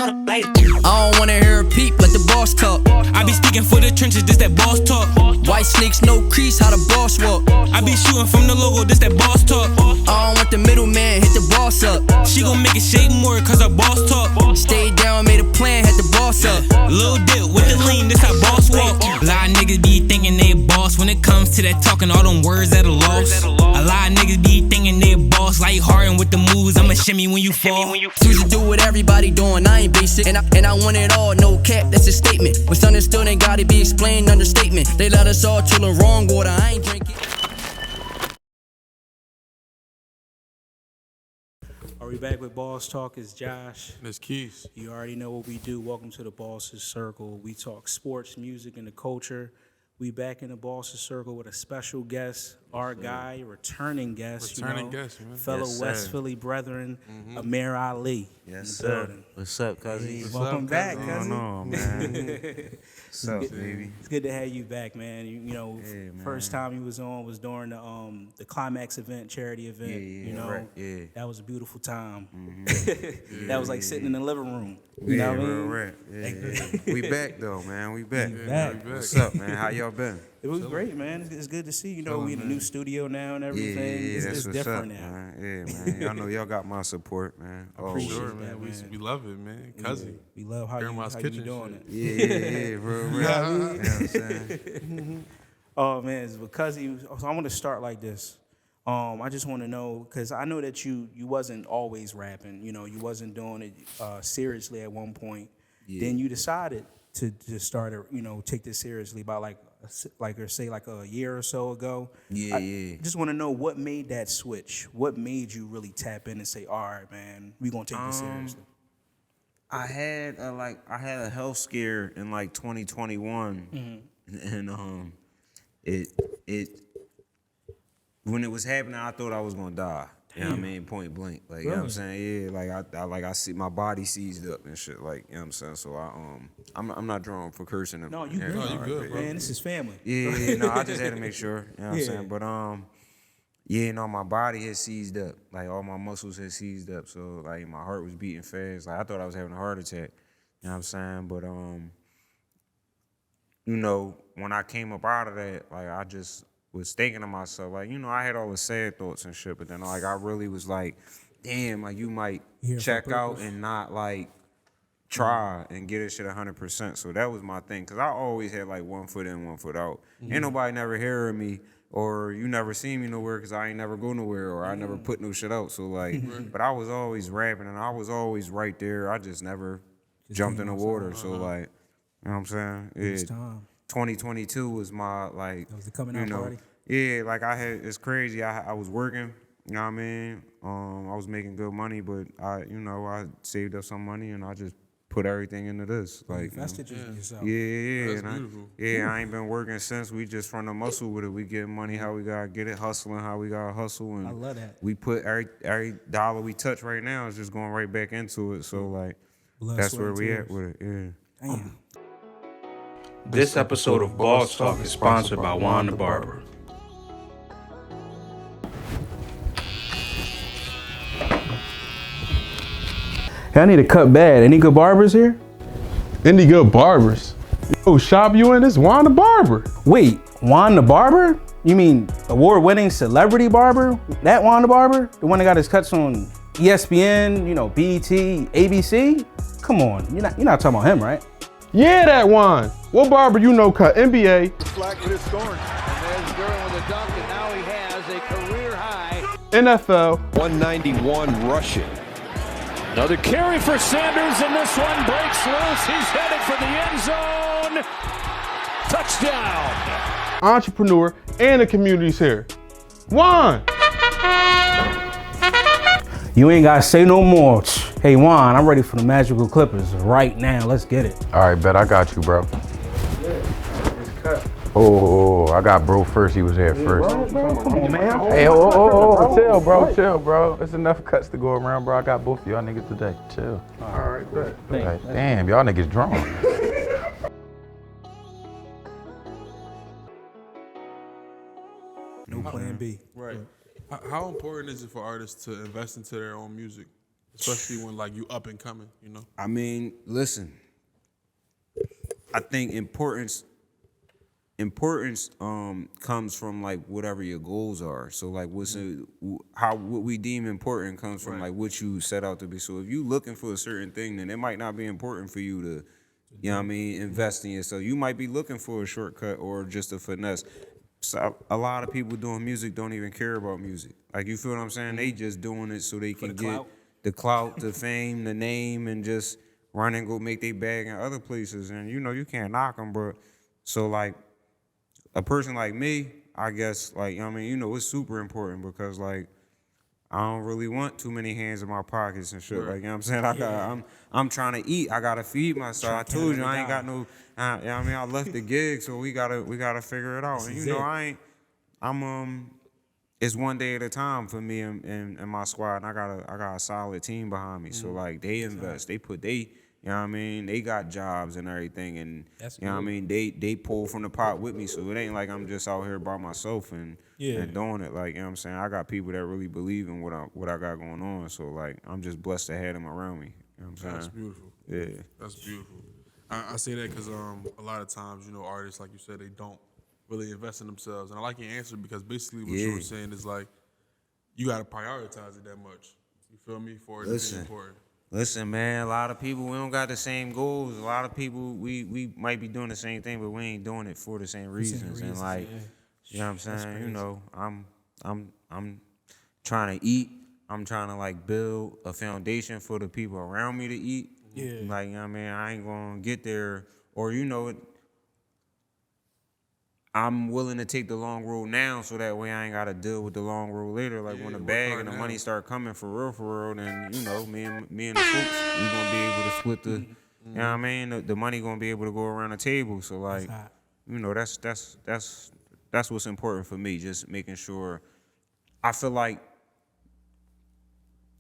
I don't wanna hear a peep, let the boss talk. I be speaking for the trenches, this that boss talk. White snakes, no crease, how the boss walk. I be shooting from the logo, this that boss talk. I don't want the middleman, hit the boss up. She gon' make it shake more, cause her boss talk. Stayed down, made a plan, had the boss up. Lil dip with the lean, this how boss walk. A lot of niggas be thinking they boss when it comes to that talking, all them words that are lost. A lot of niggas be thinking they boss, like Harden with the moves, I'ma shimmy when you fall. Choose to do what everybody doing, I ain't basic. And I want it all, no cap, that's a statement. What's understood ain't gotta be explained, understatement. They let us all chill in wrong water, I ain't drinking. Are we back with Boss Talk? It's Josh. That's Keith. You already know what we do. Welcome to the Boss's Circle. We talk sports, music, and the culture. We back in the Boss's Circle with a special guest, our guy, returning guest, Guest, man. fellow Yes, West sir. Philly brethren, Amir Ali. Yes, in the sir. building. What's up, cousin? Welcome back, What's cousin. going on, man? What's up, baby? It's good to have you back, man. You know, Yeah, man. first time you was on was during the Climax event, charity event. Yeah, you know, right, yeah. that was a beautiful time. That was like sitting in the living room. You know what I mean? Right. Yeah. We back though, man. We back. back. What's up, man? How y'all been? It was great, man. It's good to see. You know, we in a new studio now and everything. Yeah, it's that's what's different up, now. man. Yeah, man. Y'all know y'all got my support, man. Always. appreciate Sure, that, man. man. We love it, man. Cousin. We love how you Grandma's be kitchen doing shit. it. Yeah, real rap. You know what I'm saying? Oh man, it's because so I want to start like this. I just want to know because I know that you wasn't always rapping. You know, you wasn't doing it seriously at one point. Yeah. Then you decided to start, take this seriously about like a year or so ago. Yeah, I just want to know what made that switch. What made you really tap in and say, "All right, man, we gonna take this seriously." I had a health scare in like 2021, and it when it was happening, I thought I was gonna die. You know what I mean? Point blank. Like, you know what I'm saying? Yeah, like I see my body seized up and shit. Like, you know what I'm saying? So I'm not drawn for cursing. No, you good. No, you good, bro. Man, this is family. Yeah, no, I just had to make sure. You know what I'm Yeah. saying? But yeah, no, my body had seized up. Like all my muscles had seized up. So like my heart was beating fast. Like I thought I was having a heart attack. You know what I'm saying? But you know, when I came up out of that, like I just was thinking to myself, like, you know, I had all the sad thoughts and shit, but then like I really was like, damn, like you might Here for check out purpose. and not like try and get this shit 100%. So that was my thing, cause I always had like 1 foot in, 1 foot out. Ain't nobody never hearing me, or you never see me nowhere, cause I ain't never go nowhere, or I never put no shit out. So like, but I was always rapping and I was always right there. I just never jumped in the water. So like, you know what I'm saying? It's Yeah. time. 2022 was my like. That was the coming you out know, party. Yeah, like it's crazy. I was working. You know what I mean? I was making good money, but I saved up some money and I just put everything into this. Like, Invested in yourself. yeah. That's And beautiful. I ain't been working since. We just from the muscle with it. We get money how we gotta get it, hustling how we gotta hustle, and I love that. we put every dollar we touch right now is just going right back into it. So like, Blood, that's sweat, where and we tears. at with it. Yeah. Damn. This episode of Boss Talk is sponsored by Juan the Barber. Hey, I need a cut bad. Any good barbers here? Any good barbers? Yo, shop you in this Juan the Barber. Wait, Juan the Barber? You mean award-winning celebrity barber? That Juan the Barber? The one that got his cuts on ESPN, BET, ABC? Come on, you're not talking about him, right? Yeah, that Juan. What barber you know cut NBA, Black with his thorn. And there's Duran with a dunk, and now he has a career high. NFL, 191 rushing. Another carry for Sanders, and this one breaks loose. He's headed for the end zone. Touchdown. entrepreneur, and the community's here. Juan. You ain't gotta say no more. Hey Juan, I'm ready for the Magical Clippers right now. Let's get it. All right, bet I got you, bro. Oh, I got bro first. He was there first. Come on, man. Hey, chill, bro. There's enough cuts to go around, bro. I got both of y'all niggas today. Chill. All right, bet. Like, damn, y'all niggas drunk. No plan B. Right. How important is it for artists to invest into their own music? especially when like you up and coming, you know. I mean, listen. I think importance comes from like whatever your goals are. So like what we deem important comes from like what you set out to be. So if you looking for a certain thing, then it might not be important for you to, you know what I mean, invest in yourself. You might be looking for a shortcut or just a finesse. So a lot of people doing music don't even care about music. Like, you feel what I'm saying? They just doing it so they can get the clout, the fame, the name, and just run and go make their bag in other places. And, you know, you can't knock them. But so, like, a person like me, I guess, like, I mean, you know, it's super important because, like, I don't really want too many hands in my pockets and shit. Like, you know what I'm saying? I'm trying to eat. I gotta feed myself. I told you I ain't got no. I mean, I left the gig, so we gotta figure it out. And you know, it's one day at a time for me and my squad. And I got a solid team behind me. So like, they invest, they put you know what I mean? They got jobs and everything, and you know what I mean? They pull from the pot with me, so it ain't like I'm just out here by myself and doing it. Like, you know what I'm saying? I got people that really believe in what I got going on, so like, I'm just blessed to have them around me. You know what I'm saying? That's beautiful. Yeah. That's beautiful. I say that because a lot of times, you know, artists, like you said, they don't really invest in themselves. And I like your answer because basically what you were saying is like, you got to prioritize it that much. You feel me? For it to be important. Listen, man, a lot of people, we don't got the same goals. A lot of people, we might be doing the same thing, but we ain't doing it for the same reasons. And like, you know what I'm saying? You know, I'm trying to eat. I'm trying to like build a foundation for the people around me to eat. Yeah. Like, you know what I mean? I ain't gonna get there, or you know, I'm willing to take the long road now, so that way I ain't gotta deal with the long road later. Like, when the bag and the money start coming for real, then you know, me and the folks, we gonna be able to split the, you know what I mean? The money gonna be able to go around the table. So like, you know, that's what's important for me. Just making sure. I feel like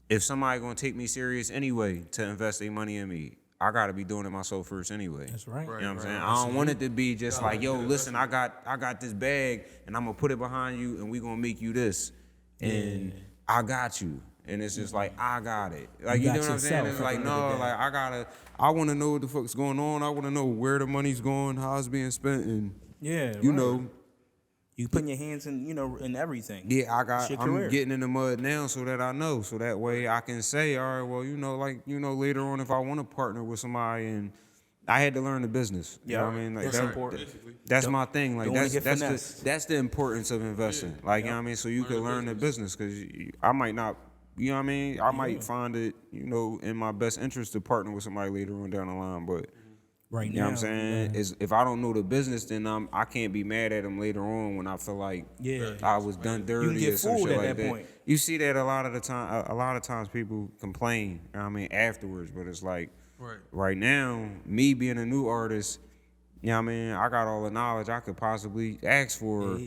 if somebody gonna take me serious anyway to invest their money in me, I gotta be doing it myself first anyway. That's right. You know what I'm saying? I don't want it to be just like, yo, listen, I got this bag and I'm gonna put it behind you and we gonna make you this. And I got you. And it's just like, I got it. Like, you know what I'm saying? It's like, no, like, I wanna know what the fuck's going on. I wanna know where the money's going, how it's being spent, and you know. You putting your hands in, you know, in everything. Yeah, I'm getting in the mud now so that I know. So that way I can say, all right, well, you know, like, you know, later on if I want to partner with somebody, and I had to learn the business. You know what I mean? Like, that's my thing. Like, that's the importance of investing. Like, you know what I mean? So you can learn the business, because I might not, you know what I mean? I might find it, you know, in my best interest to partner with somebody later on down the line, but right now, you know what I'm saying? Is if I don't know the business, then I can't be mad at them later on when I feel like I was done dirty or some shit like that. Point. You see that a lot of the time. A lot of times people complain, you know what I mean, afterwards. But it's like right now, me being a new artist, you know what I mean, I got all the knowledge I could possibly ask for.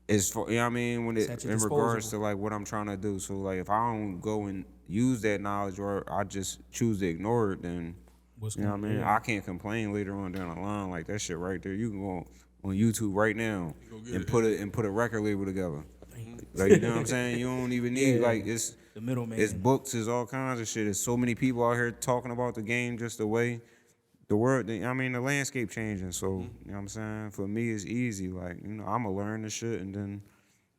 Is for, you know what I mean, when it in regards to like what I'm trying to do. So like, if I don't go and use that knowledge, or I just choose to ignore it, then you know what I mean? I can't complain later on down the line. Like, that shit right there. You can go on YouTube right now and put a record label together. Like, you know what I'm saying? You don't even need like, it's the middleman. It's books, it's all kinds of shit. There's so many people out here talking about the game just the way the world. I mean, the landscape changing. So you know what I'm saying? For me, it's easy. Like, you know, I'ma learn the shit, and then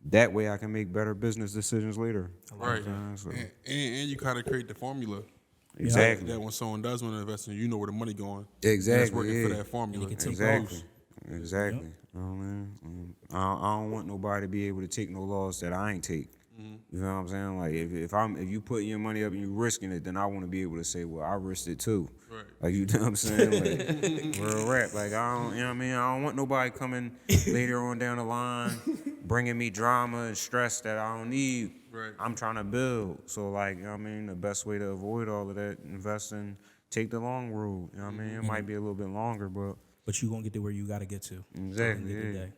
that way I can make better business decisions later. Right. So. And you kind of create the formula. Exactly. That when someone does want to invest in you, know where the money going. Exactly. That's working for that formula. Exactly. Exactly. You know what I mean? I don't want nobody to be able to take no loss that I ain't take. You know what I'm saying? Like, if you putting your money up and you risking it, then I want to be able to say, well, I risked it too. Right. Like, you know what I'm saying? Like, real rap. Like, I don't, you know what I mean? I don't want nobody coming later on down the line bringing me drama and stress that I don't need. Right. I'm trying to build. So, like, you know what I mean? The best way to avoid all of that, invest in, take the long road. You know what I mean? It might be a little bit longer, but you gonna get to where you gotta get to. Exactly.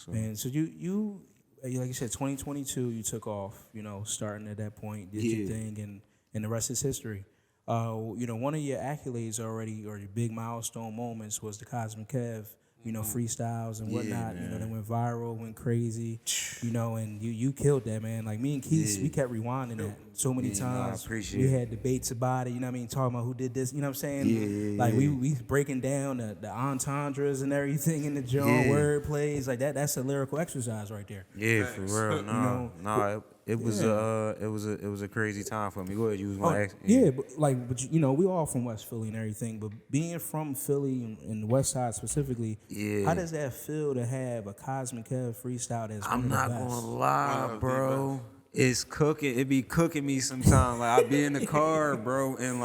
Man, so you like you said, 2022, you took off. You know, starting at that point, did your thing, and the rest is history. You know, one of your accolades already, or your big milestone moments, was the Cosmic Kev freestyles and whatnot. They went viral, went crazy, and you killed that, man. Like me and Keith, we kept rewinding that so many times. I appreciate we it. had debates about it, talking about who did this, you know what I'm saying? Like we breaking down the entendres and everything in the joint, word plays, like that's a lyrical exercise right there. Yeah, for real. It was a crazy time for me. Go ahead, you was my ex. Yeah, but we all from West Philly and everything. But being from Philly and the West Side specifically, how does that feel to have a Cosmic Kev freestyle that's I'm one of the not best? gonna lie, bro. It's cooking. It be cooking me sometimes. Like I'll be in the car, bro, and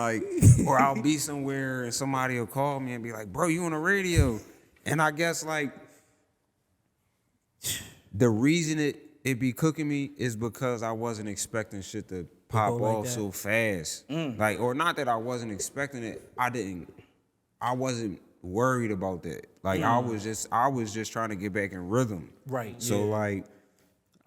or I'll be somewhere and somebody will call me and be like, "Bro, you on the radio?" And I guess the reason it be cooking me is because I wasn't expecting shit to pop off so fast. Or not that I wasn't expecting it. I wasn't worried about that. I was just trying to get back in rhythm. Right. So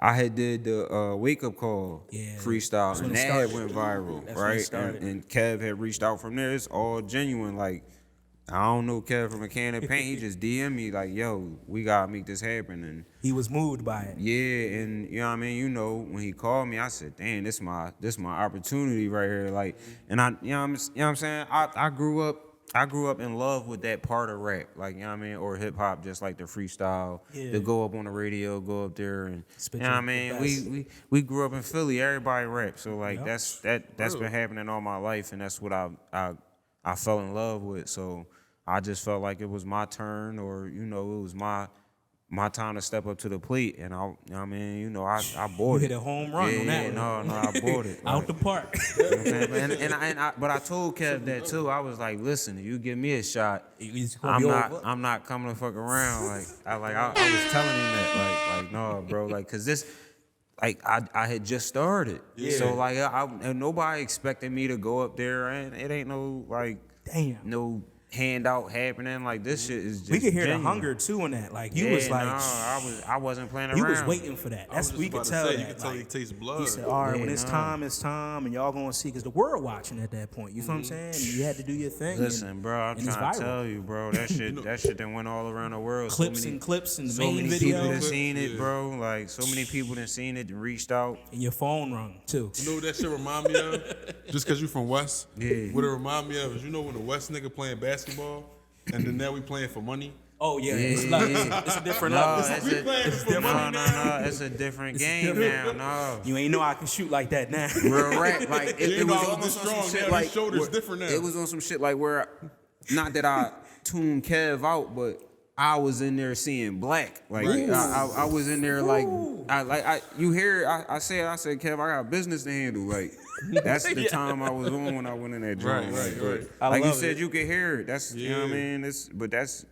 I had did the wake up call freestyle and that went viral, right? And Kev had reached out from there. It's all genuine. I don't know Kev from a can of paint. He just DM'd me yo, we gotta make this happen. And he was moved by it. Yeah, and you know what I mean. When he called me, I said, "Damn, this my opportunity right here." And I, you know what I'm saying. I grew up in love with that part of rap, or hip hop, just like the freestyle, to go up on the radio, go up there, and we grew up in Philly. Everybody rap, so that's been happening all my life, and that's what I fell in love with. So I just felt like it was my turn, or it was my time to step up to the plate, and I bought it. You hit a home run on that one. No, I bought it. Out the park. You know what I'm saying? But I told Kev that too. I was like, listen, if you give me a shot, I'm not coming to fuck around. I was telling him that, no, bro, cause this, I had just started. Yeah. So and nobody expected me to go up there, and it ain't no no handout happening. This shit is just we could hear genuine. the hunger too in that. I wasn't playing around. He was waiting for that. That's we could tell that. You could tell he tastes blood. He said, all right, when it's time, and y'all gonna see, because the world watching at that point. You feel what I'm saying? You had to do your thing. Listen, bro, I'm trying to tell you, bro, that shit that went all around the world. Clips and the main video. So many people that seen it, bro. So many people that seen it and reached out. And your phone rung too. You know what that shit remind me of? Just because you from West? Yeah. What it remind me of is, when the West nigga playing basketball, and then now we playing for money. Oh yeah, it's a different level. It's different. No, it's a different game now. No, you ain't know I can shoot like that now. Real rap, it was almost on some shit shoulders different now. It was on some shit where, not that I tuned Kev out, but I was in there seeing black. I was in there you hear I said Kev, I got business to handle. That's the time I was on when I went in that joint. Right. You said, you could hear it. That's you know what I mean. But that's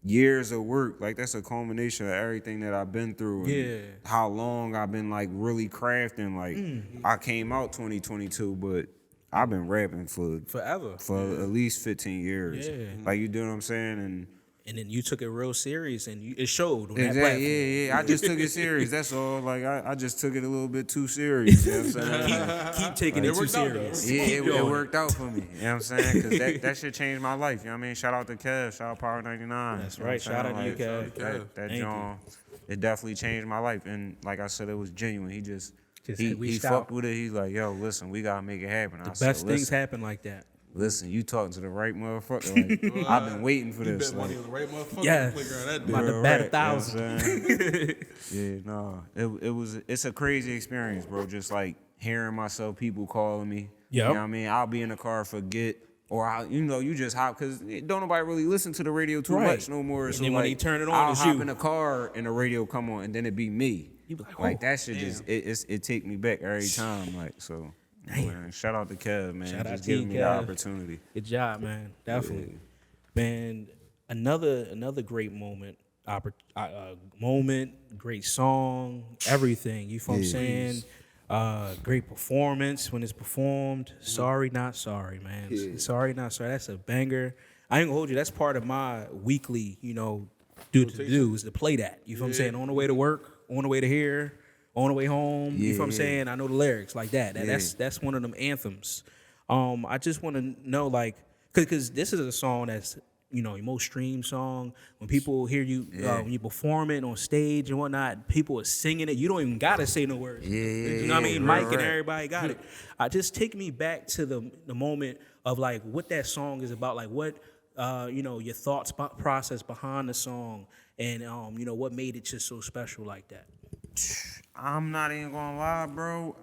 years of work. That's a culmination of everything that I've been through. And how long I've been really crafting. I came out 2022, but I've been rapping forever, for at least 15 years. Yeah. You do what I'm saying? And then you took it real serious, and it showed on that platform. Yeah. I just took it serious. That's all. I just took it a little bit too serious. You know what I'm saying? keep taking it too serious. Yeah, it worked out for me. You know what I'm saying? Because that shit changed my life. You know what I mean? Shout out to Kev. Shout out Power 99. That's right. Shout out to you, Kev. That John, it definitely changed my life. And like I said, it was genuine. He he fucked out with it. He's like, yo, listen, we gotta make it happen. The best things happen like that. Listen, you talking to the right motherfucker. I've been waiting for this. You bet money on the right motherfucker. Yeah, about to bet 1,000. It's a crazy experience, bro. Just hearing myself, people calling me. Yeah, you know what I mean? I'll be in the car, forget, or you just hop, because don't nobody really listen to the radio too much no more. And so then when they turn it on, I'll it's hop you. in the car and the radio come on, and then it be me. You be like that shit just it take me back every time. So. Man, shout out to Kev, man. Shout out just to you, giving me Kev. the opportunity. Good job, man. Definitely. Man, another great moment. Great song, everything. You feel what I'm saying? Great performance when it's performed. Sorry, not sorry, man. Yeah. Sorry, not sorry. That's a banger. I ain't gonna hold you. That's part of my weekly, do is to play that. You feel what I'm saying? On the way to work, on the way to here, on the way home. You feel what I'm saying? I know the lyrics like that. That's one of them anthems. I just want to know, because this is a song that's your most streamed song. When people hear you, when you perform it on stage and whatnot, people are singing it. You don't even gotta say no words. You know what I mean? Right, Mike and everybody got it. Just take me back to the moment of like what that song is about, like what your thoughts process behind the song, and what made it just so special like that. I'm not even gonna lie, bro.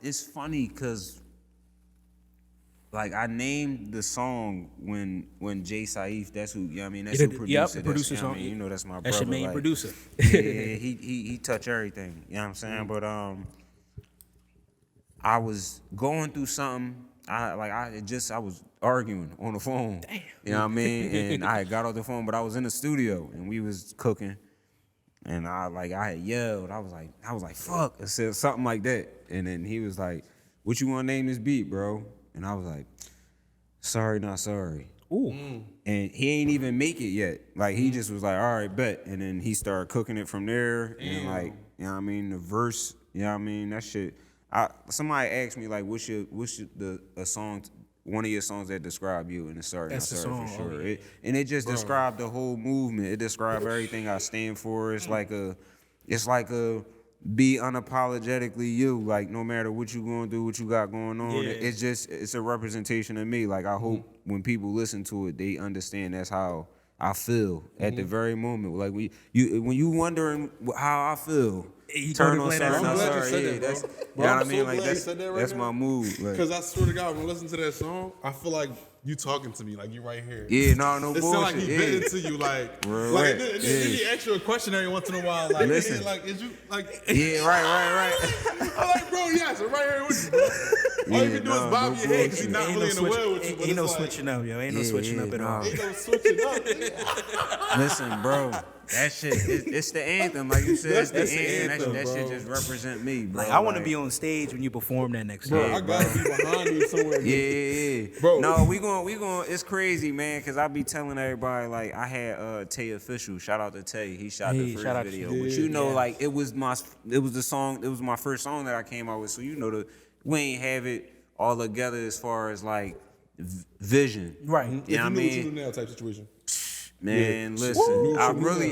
It's funny because like I named the song when Jay Saif, that's who, you know what I mean, that's who produced it. Producer That's, you know song. what I mean? You know that's my brother. That's your main like, producer. Yeah, he touched everything. You know what I'm saying? But I was going through something. I was arguing on the phone. Damn. You know what I mean? And I had got off the phone, but I was in the studio and we was cooking. And I had yelled. I was like, fuck. I said something like that. And then he was like, what you want to name this beat, bro? And I was like, sorry, not sorry. Ooh. And he ain't even make it yet. Like, he just was like, all right, bet. And then he started cooking it from there. And like, you know what I mean? The verse, you know what I mean? That shit. Somebody asked me, like, what's a song, one of your songs that describe you? And it's sorry, That's not the sorry song. for sure. Oh, yeah. It just described the whole movement. It described everything I stand for. It's like a be unapologetically you. Like, no matter what you gonna do, what you got going on, it's a representation of me. Like, I hope when people listen to it, they understand that's how I feel at the very moment. Like, when you wondering how I feel, turn on sorry, not sorry. That's, you know what I mean? Like, that's my mood. Because I swear to God, when I listen to that song, I feel like you talking to me, like you right here. Yeah, no It bullshit. sounds like he vented to you, like, Right. and then he ask you a question every once in a while, like, Listen. is you like? Yeah, right. I'm like, bro, yes, I'm right here with you, bro. All you can do is bob your head because he's not really in the well with you. But Ain't no it's like, switching up, yo. Ain't no switching up at all. ain't no switching up. Listen, bro, that shit, it's the anthem. Like you said, it's the anthem. That shit bro. just represent me, bro. Like, I want to be on stage when you perform that next Bro, time. I gotta be behind you somewhere. Yeah. Bro. No, we going. It's crazy, man. Cause I be telling everybody, like, I had Tay Official. Shout out to Tay. He shot the first shout out to video. you. But like, it was my first song that I came out with. So we ain't have it all together as far as like vision. Right. You know what I If you knew what you mean? do now type situation. Man, listen, Woo! I really,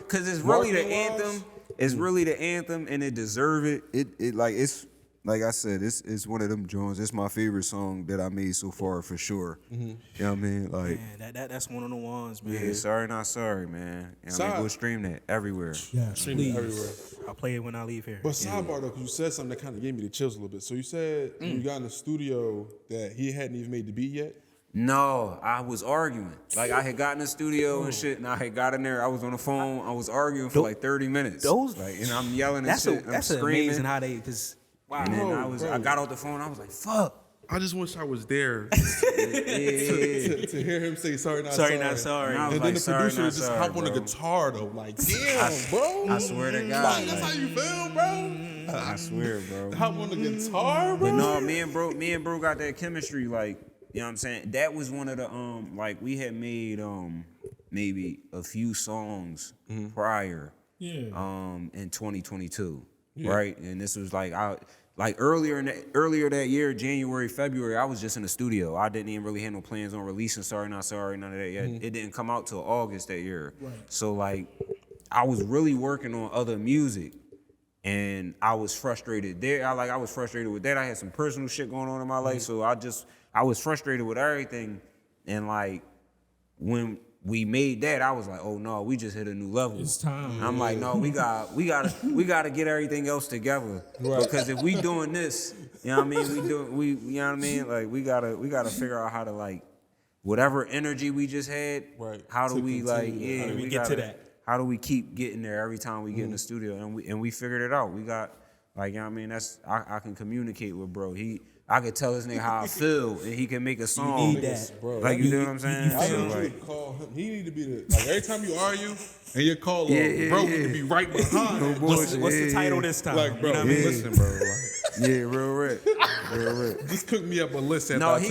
cause it's really the Marketing-wise? anthem. It's really the anthem, and it deserve it. It like it's like I said, it's one of them joints. It's my favorite song that I made so far for sure. You know what I mean? Like, Man, that's one of the ones, man. yeah, sorry, not sorry, man. You know what I mean? Go stream that everywhere. Yeah, Stream please. it everywhere. I'll play it when I leave here. But sidebar though, because you said something that kind of gave me the chills a little bit. So you said when you got in the studio that he hadn't even made the beat yet. No, I was arguing. Like, I had gotten in the studio and shit, and I had got in there. I was on the phone. I was arguing for like 30 minutes. And I'm yelling and shit. That's I'm screaming. amazing how they just wow. And then Bro. I got off the phone. I was like, fuck. I just wish I was there Yeah. to hear him say sorry, not Sorry, sorry. not sorry. And I was And like, then the sorry, producer not would just sorry, hop on the bro. guitar though, like, damn, bro. I swear to God. Like, that's how you feel, bro. I swear, bro. Hop on the guitar, bro. But no, me and bro got that chemistry. Like, you know what I'm saying? That was one of the like, we had made maybe a few songs prior in 2022, right? And this was like earlier that year, January, February, I was just in the studio. I didn't even really have no plans on releasing Sorry Not Sorry, none of that yet. It didn't come out till August that year. Right. So like, I was really working on other music. And I was frustrated there. I was frustrated with that. I had some personal shit going on in my life, so I was frustrated with everything. And like, when we made that, I was like, oh no, we just hit a new level. It's time. And I'm like, no, we gotta get everything else together. Right. Because if we doing this, you know what I mean? You know what I mean? Like, we gotta figure out how to, like, whatever energy we just had, Right. how do To we continue. like, How do we get to that? How do we keep getting there every time we get in the studio? And we figured it out. We got, like, you know what I mean? I can communicate with bro. I could tell this nigga how I feel, and he can make a song. You need that. Bro. Like, you know what I'm saying? I So, need you like, to call him. He need to be the, like, every time you argue and you call him, bro, need to be right behind. No bullshit. What's the title this time? Like, bro, you know what I mean? listen, bro. Like, yeah, real rap. just cook me up a list. No, he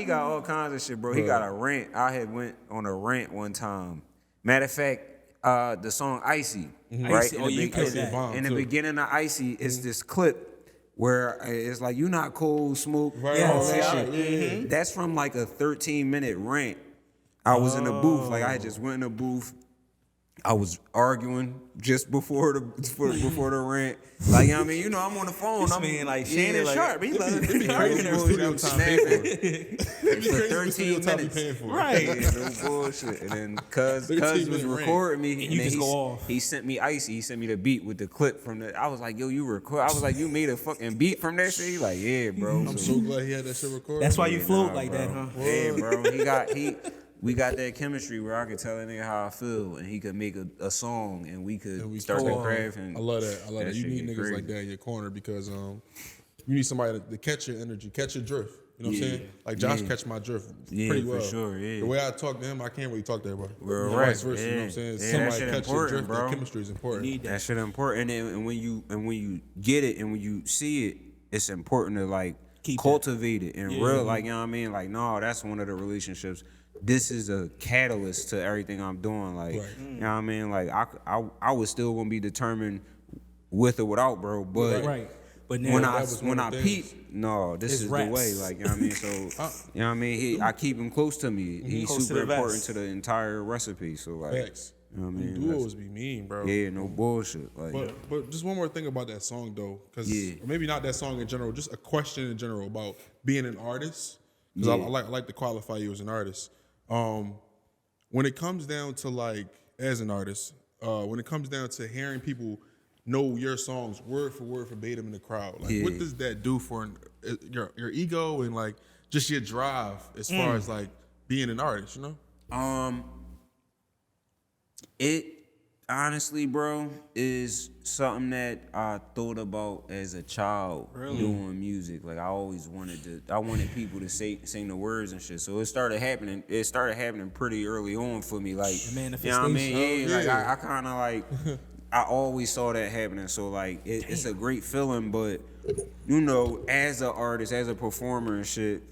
got all kinds of shit, bro. He got a rant. I had went on a rant one time. Matter of fact, the song Icy, right? Icy. Oh, you killed that. In the beginning of Icy, it's this clip where it's like, you not cold, smoke, Right, all right, that right, shit. That's from like a 13-minute rant I was in the booth. Like I had just went in the booth. I was arguing just before the rant. Like, you know what I mean? You know, I'm on the phone. I'm man like Shannon Sharp. He like I'm snapping for 13 time minutes. paying for it. right. Yeah, no bullshit. And then Cuz 13 was minute recording me. And you then just go off. He sent me Icy. He sent me the beat with the clip from the. I was like, yo, you record. I was like, you made a fucking beat from that shit? He like, yeah, bro. I'm so glad he had that shit recorded. That's why you float Nah, like bro. that, huh? Yeah, bro. We got that chemistry where I could tell that nigga how I feel, and he could make a song, and we could start the craft. And I love that. I love that. You shit need get niggas crazy. like that in your corner because you need somebody to catch your energy, catch your drift. You know what I'm saying? Like Josh catch my drift pretty well. for sure. Yeah. The way I talk to him, I can't really talk to everybody. We're And right. vice versa. You know what I'm saying? Yeah, that Somebody shit catch your important, drift. bro. That chemistry is important. That shit important, and when you get it and when you see it, it's important to like cultivate it and real. Like, you know what I mean? Like, no, that's one of the relationships. This is a catalyst to everything I'm doing. Like, you know what I mean? Like, I was still gonna be determined with or without, bro. But But now when I peep, no, this is raps. the way. Like, you know what I mean? So, you know what I mean? I keep him close to me. He's Close to super the vest. important to the entire recipe. So, like, Facts. you know what I mean? Duos be mean, bro. Yeah, no bullshit. Like, But just one more thing about that song though, because Yeah. maybe not that song in general, just a question in general about being an artist. Because I like to qualify you as an artist. When it comes down to like as an artist, when it comes down to hearing people know your songs word for word verbatim in the crowd, like what does that do for your ego and like just your drive as far as like being an artist? You know? It honestly, bro, is something that I thought about as a child doing music. Like I always wanted people to sing the words and shit. So it started happening. It started happening pretty early on for me. Like, you know what I mean? Yeah, like I kind of like. I always saw that happening. So like, it's a great feeling. But you know, as an artist, as a performer and shit,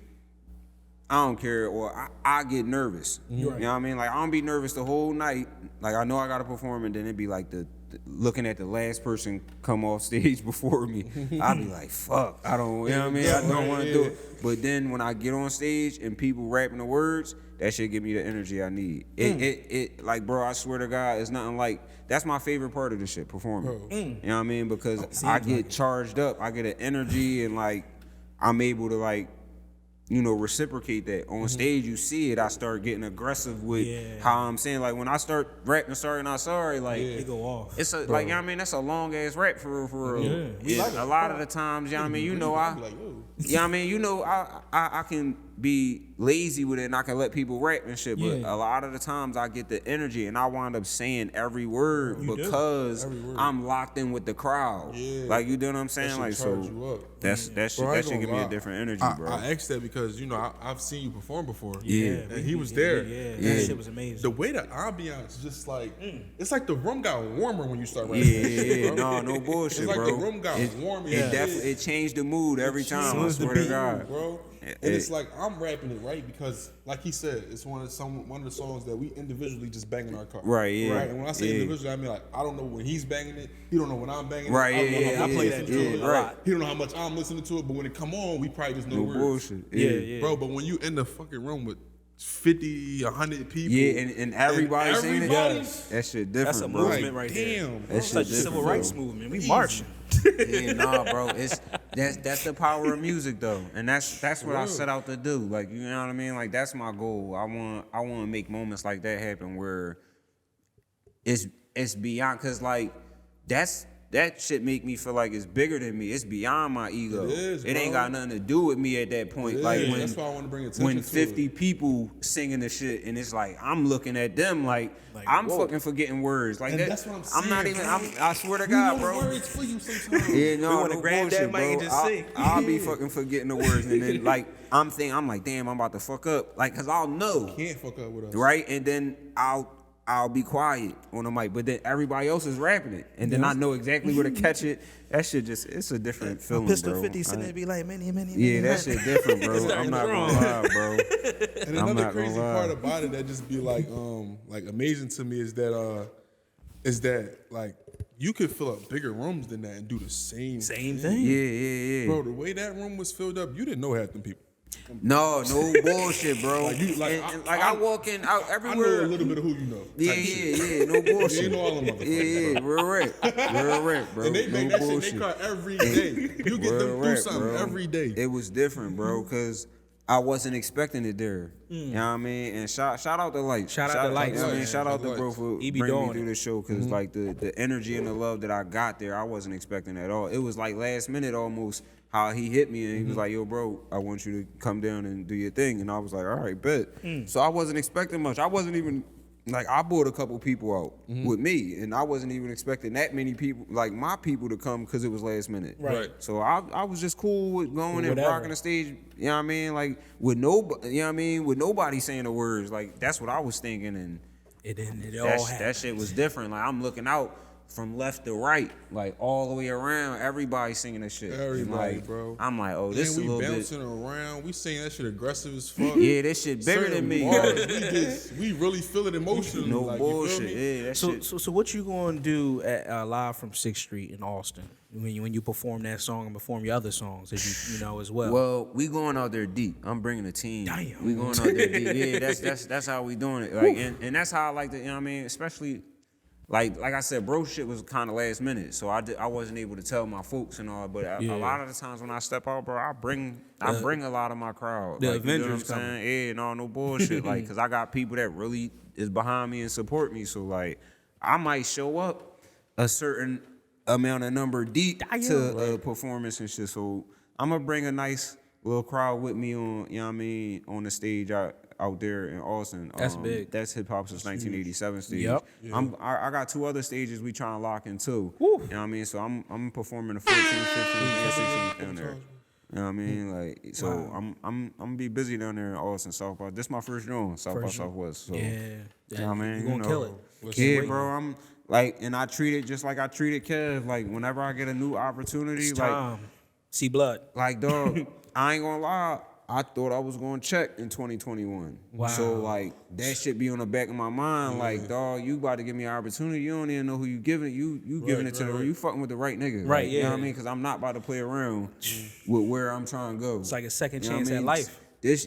I don't care, or I get nervous. You know what I mean? Like, I don't be nervous the whole night. Like, I know I got to perform, and then it'd be like the looking at the last person come off stage before me. I'd be like, fuck, I don't, you know what I mean? I don't want to do it. But then when I get on stage and people rapping the words, that shit give me the energy I need. It like, bro, I swear to God, it's nothing like, that's my favorite part of the shit, performing. You know what I mean? Because I get charged up, I get an energy, and like, I'm able to like, you know, reciprocate that. On stage, you see it, I start getting aggressive with how I'm saying. Like, when I start rapping Sorry Not Sorry, like, They go off. it's a, like, you know what I mean? That's a long-ass rap for real. A lot of the times, you know what I mean? You know, you know what I mean? You know, I can be lazy with it and I can let people rap and shit, but a lot of the times I get the energy and I wind up saying every word because I'm locked in with the crowd. Like, you know what I'm saying? Like, so that should give me a different energy, bro. I asked that because, you know, I've seen you perform before. And he was there. That shit was amazing. The way the ambiance just like, it's like the room got warmer when you start rapping. No bullshit, it's like bro. the room got warm. It changed the mood every time, I swear to God. Bro. And it's like I'm rapping it right because, like he said, it's one of the songs that we individually just bang in our car. Right. And when I say individually, I mean like I don't know when he's banging it. He don't know when I'm banging it. Right. I play that to it. Right. He don't know how much I'm listening to it, but when it come on, we probably just know No words. bullshit. Bro. But when you in the fucking room with 50, 100 people, and everybody singing it, that shit different. That's a bro. movement right there. Damn, It's like the civil rights movement. We marching. Bro. That's the power of music though, and that's what I set out to do. Like, you know what I mean? Like, that's my goal. I want to make moments like that happen where it's beyond, cause like that shit make me feel like it's bigger than me. It's beyond my ego. It ain't got nothing to do with me at that point. Like, that's why I want to bring attention when to 50 it. people singing the shit, and it's like I'm looking at them like I'm fucking forgetting words. Like, And that, that's what I'm saying. I'm not even. I swear to God, bro. Words for you sometimes. Yeah, no, We wanna no grab bullshit, that mic and bro. just sing. I'll be fucking forgetting the words, and then like I'm like, damn, I'm about to fuck up, like, cause I'll know, Can't fuck up with us. right? And then I'll be quiet on the mic, but then everybody else is rapping it, and then I know exactly where to catch it. That shit it's a different feeling, Pistol bro. 50 sitting there and be like, many. Yeah, that shit different, bro. I'm not gonna lie, bro. And I'm another not crazy gonna lie. part about it that just be like amazing to me is that like you could fill up bigger rooms than that and do the same Same thing. thing. Yeah. Bro, the way that room was filled up, you didn't know half them people. No bullshit, bro. I walk in out I everywhere. know a little bit of who you know. Yeah, no bullshit. You ain't know all them motherfuckers. Yeah, real rap, bro. And they make no that bullshit. shit in their car every day. You get them through something bro. every day. It was different, bro, because I wasn't expecting it there. You know what I mean? And shout out to Lights. Shout out to Lights. You know what I mean? Yeah, Shout out to Lights. bro for He be bringing me doing through it. the show because like the energy and the love that I got there, I wasn't expecting at all. It was like last minute almost how he hit me and he was like, yo, bro, I want you to come down and do your thing. And I was like, all right, bet. So I wasn't expecting much. I wasn't even like I brought a couple people out with me, and I wasn't even expecting that many people, like my people, to come because it was last minute. Right. So I was just cool with going and Whatever. rocking the stage. You know what I mean? Like with nobody. You know what I mean? With nobody saying the words. Like that's what I was thinking, and It that, all that happened. shit was different. Like I'm looking out from left to right, like all the way around. Everybody singing that shit. And, Everybody, like, bro. I'm like, oh, this is a we little bit. bouncing around. We saying that shit aggressive as fuck. Yeah, this shit bigger Certain than me. bars, we really feel it emotionally. No like, you feel bullshit. me? Yeah, that So, shit. so what you gonna do at live from 6th Street in Austin when you perform that song and perform your other songs that you know as well? Well, we going out there deep. I'm bringing a team. Damn. We going out there deep. Yeah, that's how we doing it. Like, and that's how I like to. You know what I mean? Especially, like I said, bro, shit was kind of last minute, so I wasn't able to tell my folks and all. But a lot of the times when I step out, bro, I bring a lot of my crowd. The like, Avengers you know what I'm coming. saying? Yeah, no bullshit. Like, cause I got people that really is behind me and support me. So like, I might show up a certain amount of number deep to a performance and shit. So I'm gonna bring a nice little crowd with me on, you know what I mean, on the stage out there in Austin. That's big. That's hip hop since 1987 stage. Yep. I got 2 other stages we trying to lock in too. You know what I mean? So I'm performing the 14th, 15th, and 16th down there. You know what I mean? Like, so I'm gonna be busy down there in Austin, South by. This is my first joint, South by Southwest. So yeah, you know what I mean? you gonna kill it. Yeah, bro. I'm like, and I treat it just like I treated Kev. Like, whenever I get a new opportunity, It's like, time. See blood. like, dog, I ain't gonna lie. I thought I was gonna check in 2021. Wow. So like that shit be on the back of my mind. Like, dog, you about to give me an opportunity. You don't even know who you giving it. You giving it to the you fucking with the right nigga. Right, Like, you know yeah. what I mean? Because I'm not about to play around with where I'm trying to go. It's like a second You know what chance I at mean? life. This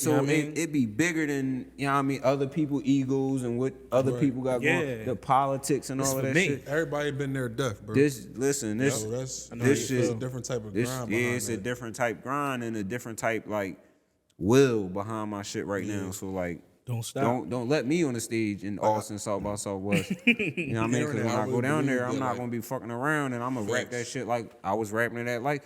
so know what I mean? it be bigger than, you know what I mean, other people egos and what other people got Yeah. going, the politics and This all of for that me. shit. Everybody been there deaf, bro. This So this this shit- is a different type of grind. it's a behind different type grind and a different type like will behind my shit right now. So like, Don't stop. don't let me on the stage in Austin, South by Southwest. You know what I mean? Because when I go down there, I'm not gonna be fucking around and I'm gonna rap that shit like I was rapping it at like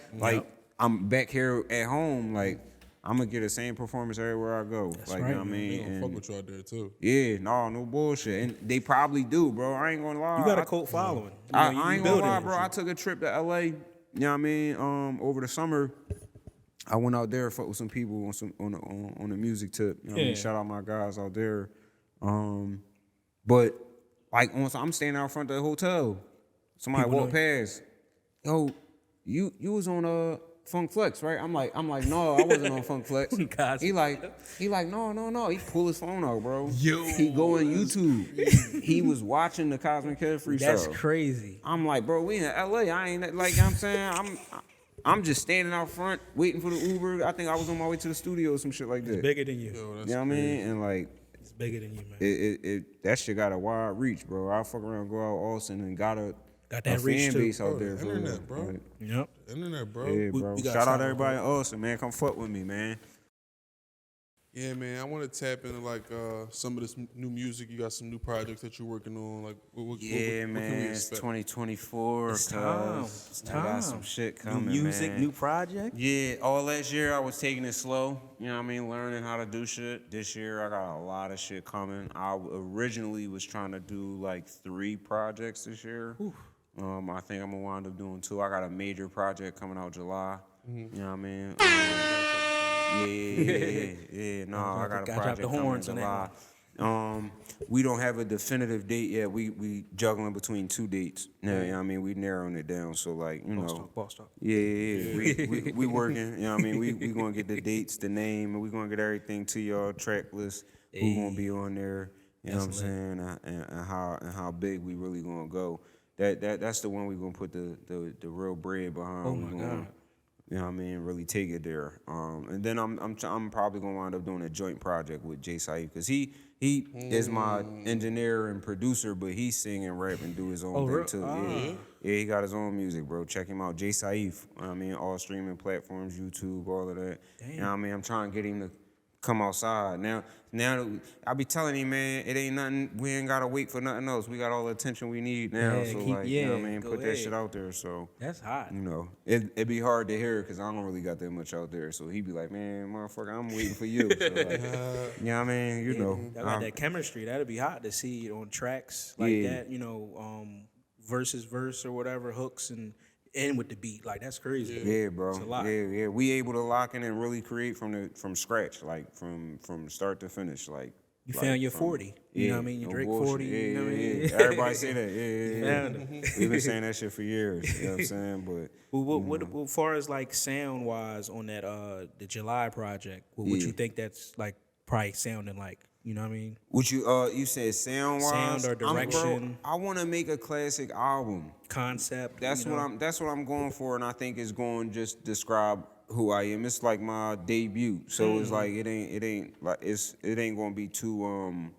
I'm back here at home like. I'm gonna get the same performance everywhere I go. Like, right. you know what I that. They mean? gonna And fuck with you out there too. yeah, no bullshit. And they probably do, bro. I ain't gonna lie. You got a I- cult following. You I know, you ain't gonna building lie, it. bro. I took a trip to LA, you know what I mean? Over the summer. I went out there, fuck with some people on the music tip. You know what I mean? Yeah. Shout out my guys out there. But like I'm standing out front of the hotel. Somebody People walked know past. Yo, you was on Funk Flex, right? I'm like, no, I wasn't on Funk Flex. God. He like, no. He pull his phone out, bro. He go on YouTube. He was watching the Cosmic Kid freestyle. That's crazy. I'm like, bro, we in LA. I ain't like, I'm saying, I'm just standing out front waiting for the Uber. I think I was on my way to the studio or some shit like that. Bigger than you. You know what I mean? And like, It's bigger than you, man. it that shit got a wide reach, bro. I fuck around, go out Austin and got Got a that reach, fan too. base out Bro, there. the For internet, real. bro. Like, Yep. Internet, bro. yeah, bro. we got Shout out time, everybody in Austin, man. Come fuck with me, man. Yeah, man. I want to tap into like some of this new music. You got some new projects that you're working on. Like, what Yeah, can man. we It's expect? 2024. It's time. cuz It's I got time. some shit New coming, music, man. new project. Yeah, all last year I was taking it slow, you know what I mean, learning how to do shit. This year I got a lot of shit coming. I originally was trying to do like 3 projects this year. I think I'm gonna wind up doing 2. I got a major project coming out July. You know what I mean? Yeah. No, I got a Gotta drop project the coming in horns on July. that We don't have a definitive date yet. We juggling between 2 dates. You know what I mean? We narrowing it down. So like, you know. Boss talk. Yeah. We working. You know what I mean? We gonna get the dates, the name, and we gonna get everything to y'all, track list, who gonna be on there, you know what I'm saying, and how big we really gonna go. That's the one we gonna put the real bread behind. Oh my God. You know what I mean? Really take it there. And then I'm probably gonna wind up doing a joint project with Jay Saif because he is my engineer and producer, but he sing and rap and do his own thing too. Yeah, he got his own music, bro. Check him out, Jay Saif. I mean, all streaming platforms, YouTube, all of that. Damn. You know what I mean? I'm trying to get him to come outside. Now I be telling him, man, it ain't nothing. We ain't gotta wait for nothing else. We got all the attention we need now. Yeah, so keep- like, you know what I yeah, mean? go Put that ahead. shit out there. So That's hot. you know, it'd be hard to hear because I don't really got that much out there. So he'd be like, man, motherfucker, I'm waiting for you. So like, you know what I mean? You know, Y'all got that chemistry. That'd be hot to see it on tracks like Yeah. that. You know, versus verse or whatever, hooks and with the beat. Like that's crazy. yeah, bro. It's a lot. Yeah. We able to lock in and really create from scratch, like from start to finish, like. You found your 40. You know what I mean? Your no Drake bullshit. 40. You know what I mean? Yeah. Everybody say that. Yeah. Found him. We've been saying that shit for years. You know what I'm saying? But What far as like sound wise on that the July project, what Yeah. you think that's like probably sounding like? You know what I mean? what you said sound wise? Sound or direction. I want to make a classic album. Concept. That's you know? that's what I'm going for, and I think it's going to just describe who I am. It's like my debut, so it's like it ain't like it ain't gonna be too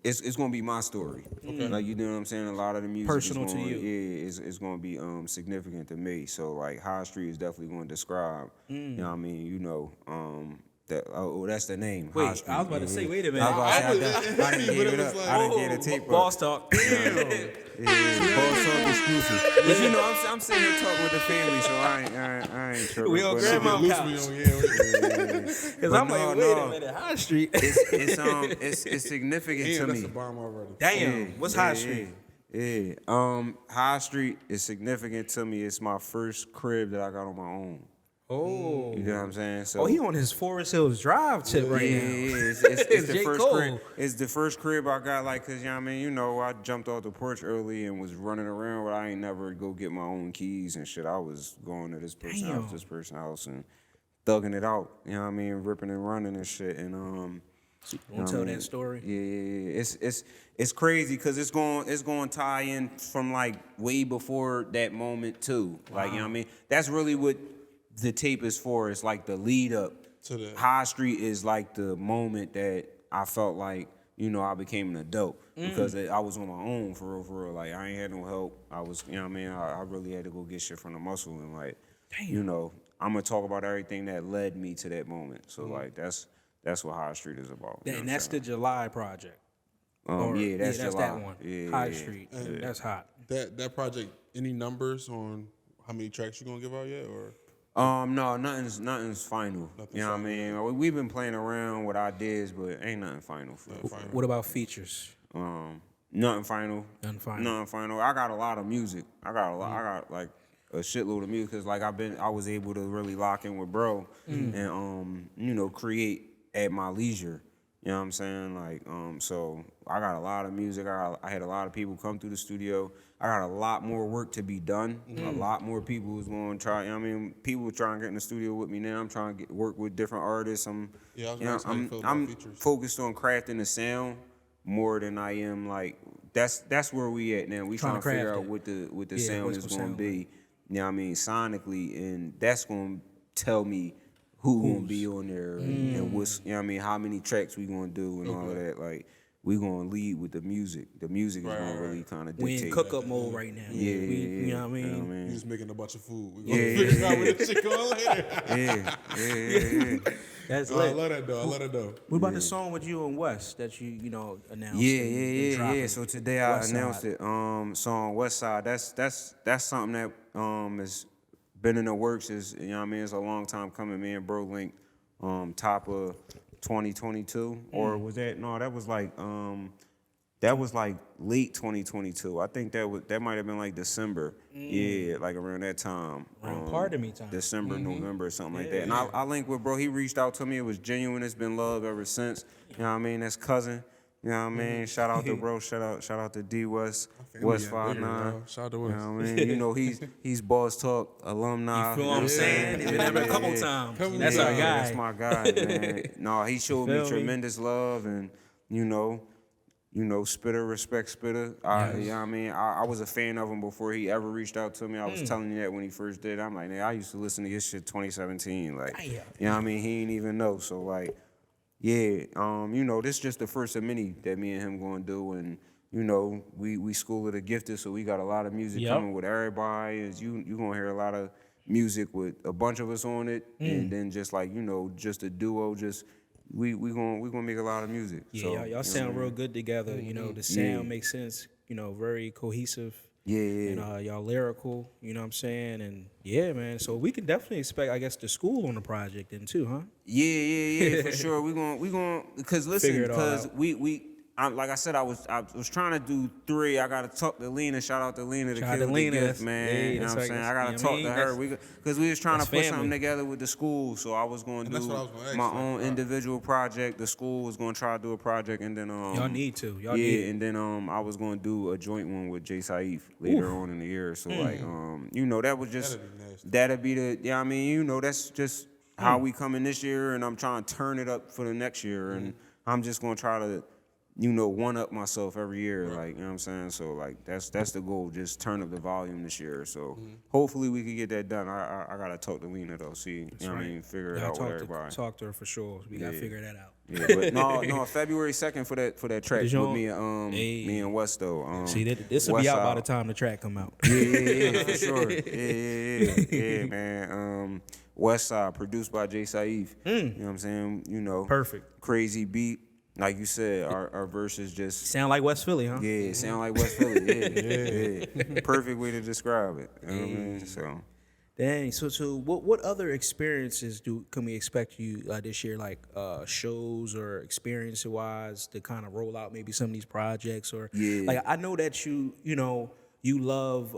it's gonna be my story. Okay. Like you know what I'm saying. A lot of the music Personal is to gonna, you. Yeah, it's gonna be significant to me. So like High Street is definitely going to describe. You know what I mean? You know that's the name. High Wait, Street. I was about to say, wait a minute. I didn't give it up. I didn't get a tape up. Boss talk. Boss talk exclusive. But you know, I'm sitting here talking with the family, so I ain't tripping. We on But, grandma Loose couch. me on, yeah. Because I'm like, wait a minute, High Street. It's significant Damn, to that's me. a bomb already. Damn, what's High Street? Yeah. High Street is significant to me. It's my first crib that I got on my own. Oh. You know what I'm saying? So Oh, he on his Forest Hills Drive tip right yeah, now. it's the J. first Cole. crib. It's the first crib I got, like, cause you know what I mean, you know, I jumped off the porch early and was running around, but I ain't never go get my own keys and shit. I was going to this person's house, this person's house, and thugging it out. You know what I mean, ripping and running and shit. And Want to tell that story? yeah. It's crazy because it's going to tie in from like way before that moment too. Like you know what I mean. That's really what the tape is for. It's like the lead up To the- High Street is like the moment that I felt like, you know, I became an adult because I was on my own for real. Like I ain't had no help. I was, you know what I mean. I really had to go get shit from the muscle and like, you know, I'm gonna talk about everything that led me to that moment. So like that's what High Street is about. You know And what that's I'm the July project. saying? That's that's July. that one. Yeah, High yeah. Street. That's hot. That project, any numbers on how many tracks you gonna give out yet, or? No, nothing's final. You know what I mean? We've been playing around with ideas, but ain't nothing final. What about features? Nothing final. Nothing final. Nothing final. I got a lot of music. I got like a shitload of music because like I was able to really lock in with bro and you know, create at my leisure. You know what I'm saying? Like so I got a lot of music. I had a lot of people come through the studio. I got a lot more work to be done. A lot more people who's going to try. You know what I mean, people trying to get in the studio with me now. I'm trying to work with different artists. I'm focused on crafting the sound more than I am like that's where we at now. We trying to figure out what the sound is going to be. You know what I mean, sonically, and that's going to tell me who's going to be on there and what's, you know what I mean, how many tracks we going to do and all of that. Like, we going to lead with the music. The music is going to really kind of dictate. We in cook-up mode right now. You know what I mean? You know what I mean? You just making a bunch of food. We gonna figure out where this shit going later. Yeah. That's I lit. love that though. What about the song with you and Wes that you know announced? Yeah. So today I West announced Side. it. Song West Side. That's something that has been in the works. Is, you know what I mean? It's a long time coming. Me and Bro linked top of 2022, or was that that was like late 2022. I think that might have been like December. Yeah, like around that time. Around Pardon Me time. December, November, or something like that. And I linked with bro. He reached out to me. It was genuine. It's been love ever since. You know what I mean? That's cousin. You know what I mean? Shout out to bro. Shout out to D West. West 5'9". Shout out to You West. know what I mean? You know, he's Boss Talk alumni. You feel what I'm saying? He's been there a couple times. That's our guy. That's my guy, man. No, he showed me tremendous love, and you know, you know, Spitter, respect Spitter. You know what I mean? I was a fan of him before he ever reached out to me. I was telling you that when he first did. I'm like, man, I used to listen to his shit 2017. Like, you know what I mean? He ain't even know. So, like, yeah, you know, this is just the first of many that me and him going to do. And, you know, we School of the Gifted, so we got a lot of music coming with everybody. And you going to hear a lot of music with a bunch of us on it. And then just, like, you know, just a duo, just... We gonna make a lot of music. Yeah, so, y'all sound real good together. You know, the sound makes sense. You know, very cohesive. Yeah. And y'all lyrical. You know what I'm saying? And yeah, man. So we can definitely expect, I guess, the school on the project then too, huh? Yeah, for sure. We gonna because listen, because like I said, I was trying to do 3. I gotta talk to Lena. Shout out to Lena, the kid with the gift, man. You know what I'm saying? I gotta talk to her. Because we was trying to put something together with the school. So I was going to do my own individual project. The school was going to try to do a project, and then y'all need to. And then I was going to do a joint one with Jay Saif later on in the year. So like you know, that was just that'd be the I mean, you know, that's just how we coming this year, and I'm trying to turn it up for the next year, and I'm just going to try to, you know, one up myself every year, like, you know what I'm saying? So like that's the goal, just turn up the volume this year. So hopefully we can get that done. I gotta talk to Lena though, see, you know what I mean, figure it out with everybody. Talk to her for sure. We gotta figure that out. Yeah, but no, February 2nd for that track with me and West though. See, this will be out by the time the track come out. Yeah, for sure. Yeah, man. West Side, produced by Jay Saif. You know what I'm saying? You know, perfect, crazy beat. Like you said, our verses just sound like West Philly, huh? Yeah, sound like West Philly. Yeah. Perfect way to describe it. You know what I mean? So, dang. So what other experiences can we expect you this year? Like shows or experience wise to kind of roll out maybe some of these projects, or like I know that you love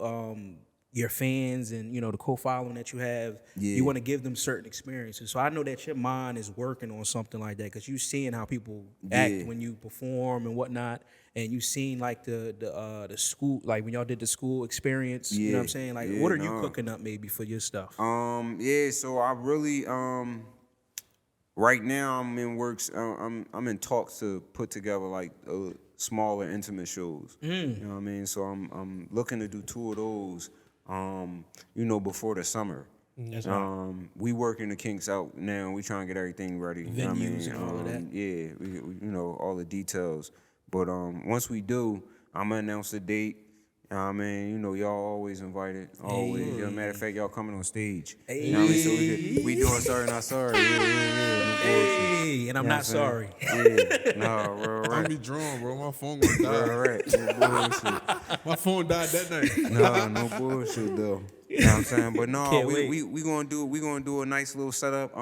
your fans and, you know, the co-following that you have, you want to give them certain experiences. So I know that your mind is working on something like that, because you seeing how people act when you perform and whatnot, and you seen like the school, like when y'all did the school experience. You know what I'm saying? Like, what are you cooking up maybe for your stuff? So I really right now I'm in works. I'm in talks to put together like smaller intimate shows. You know what I mean? So I'm looking to do 2 of those. You know, before the summer. We working the kinks out now. We trying to get everything ready. Venues, you know what I mean? and all of that. Yeah, we you know, all the details. But once we do, I'm gonna announce the date. You know what I mean? You know, y'all always invited. Always. You know, matter of fact, y'all coming on stage. You know what I mean? So we doing sorry not sorry. And I'm not sorry. No, right. Don't be drawn, bro. My phone gonna die. Right. No bullshit. My phone died that night. No bullshit though. You know what I'm saying? But no, we gonna do a nice little setup.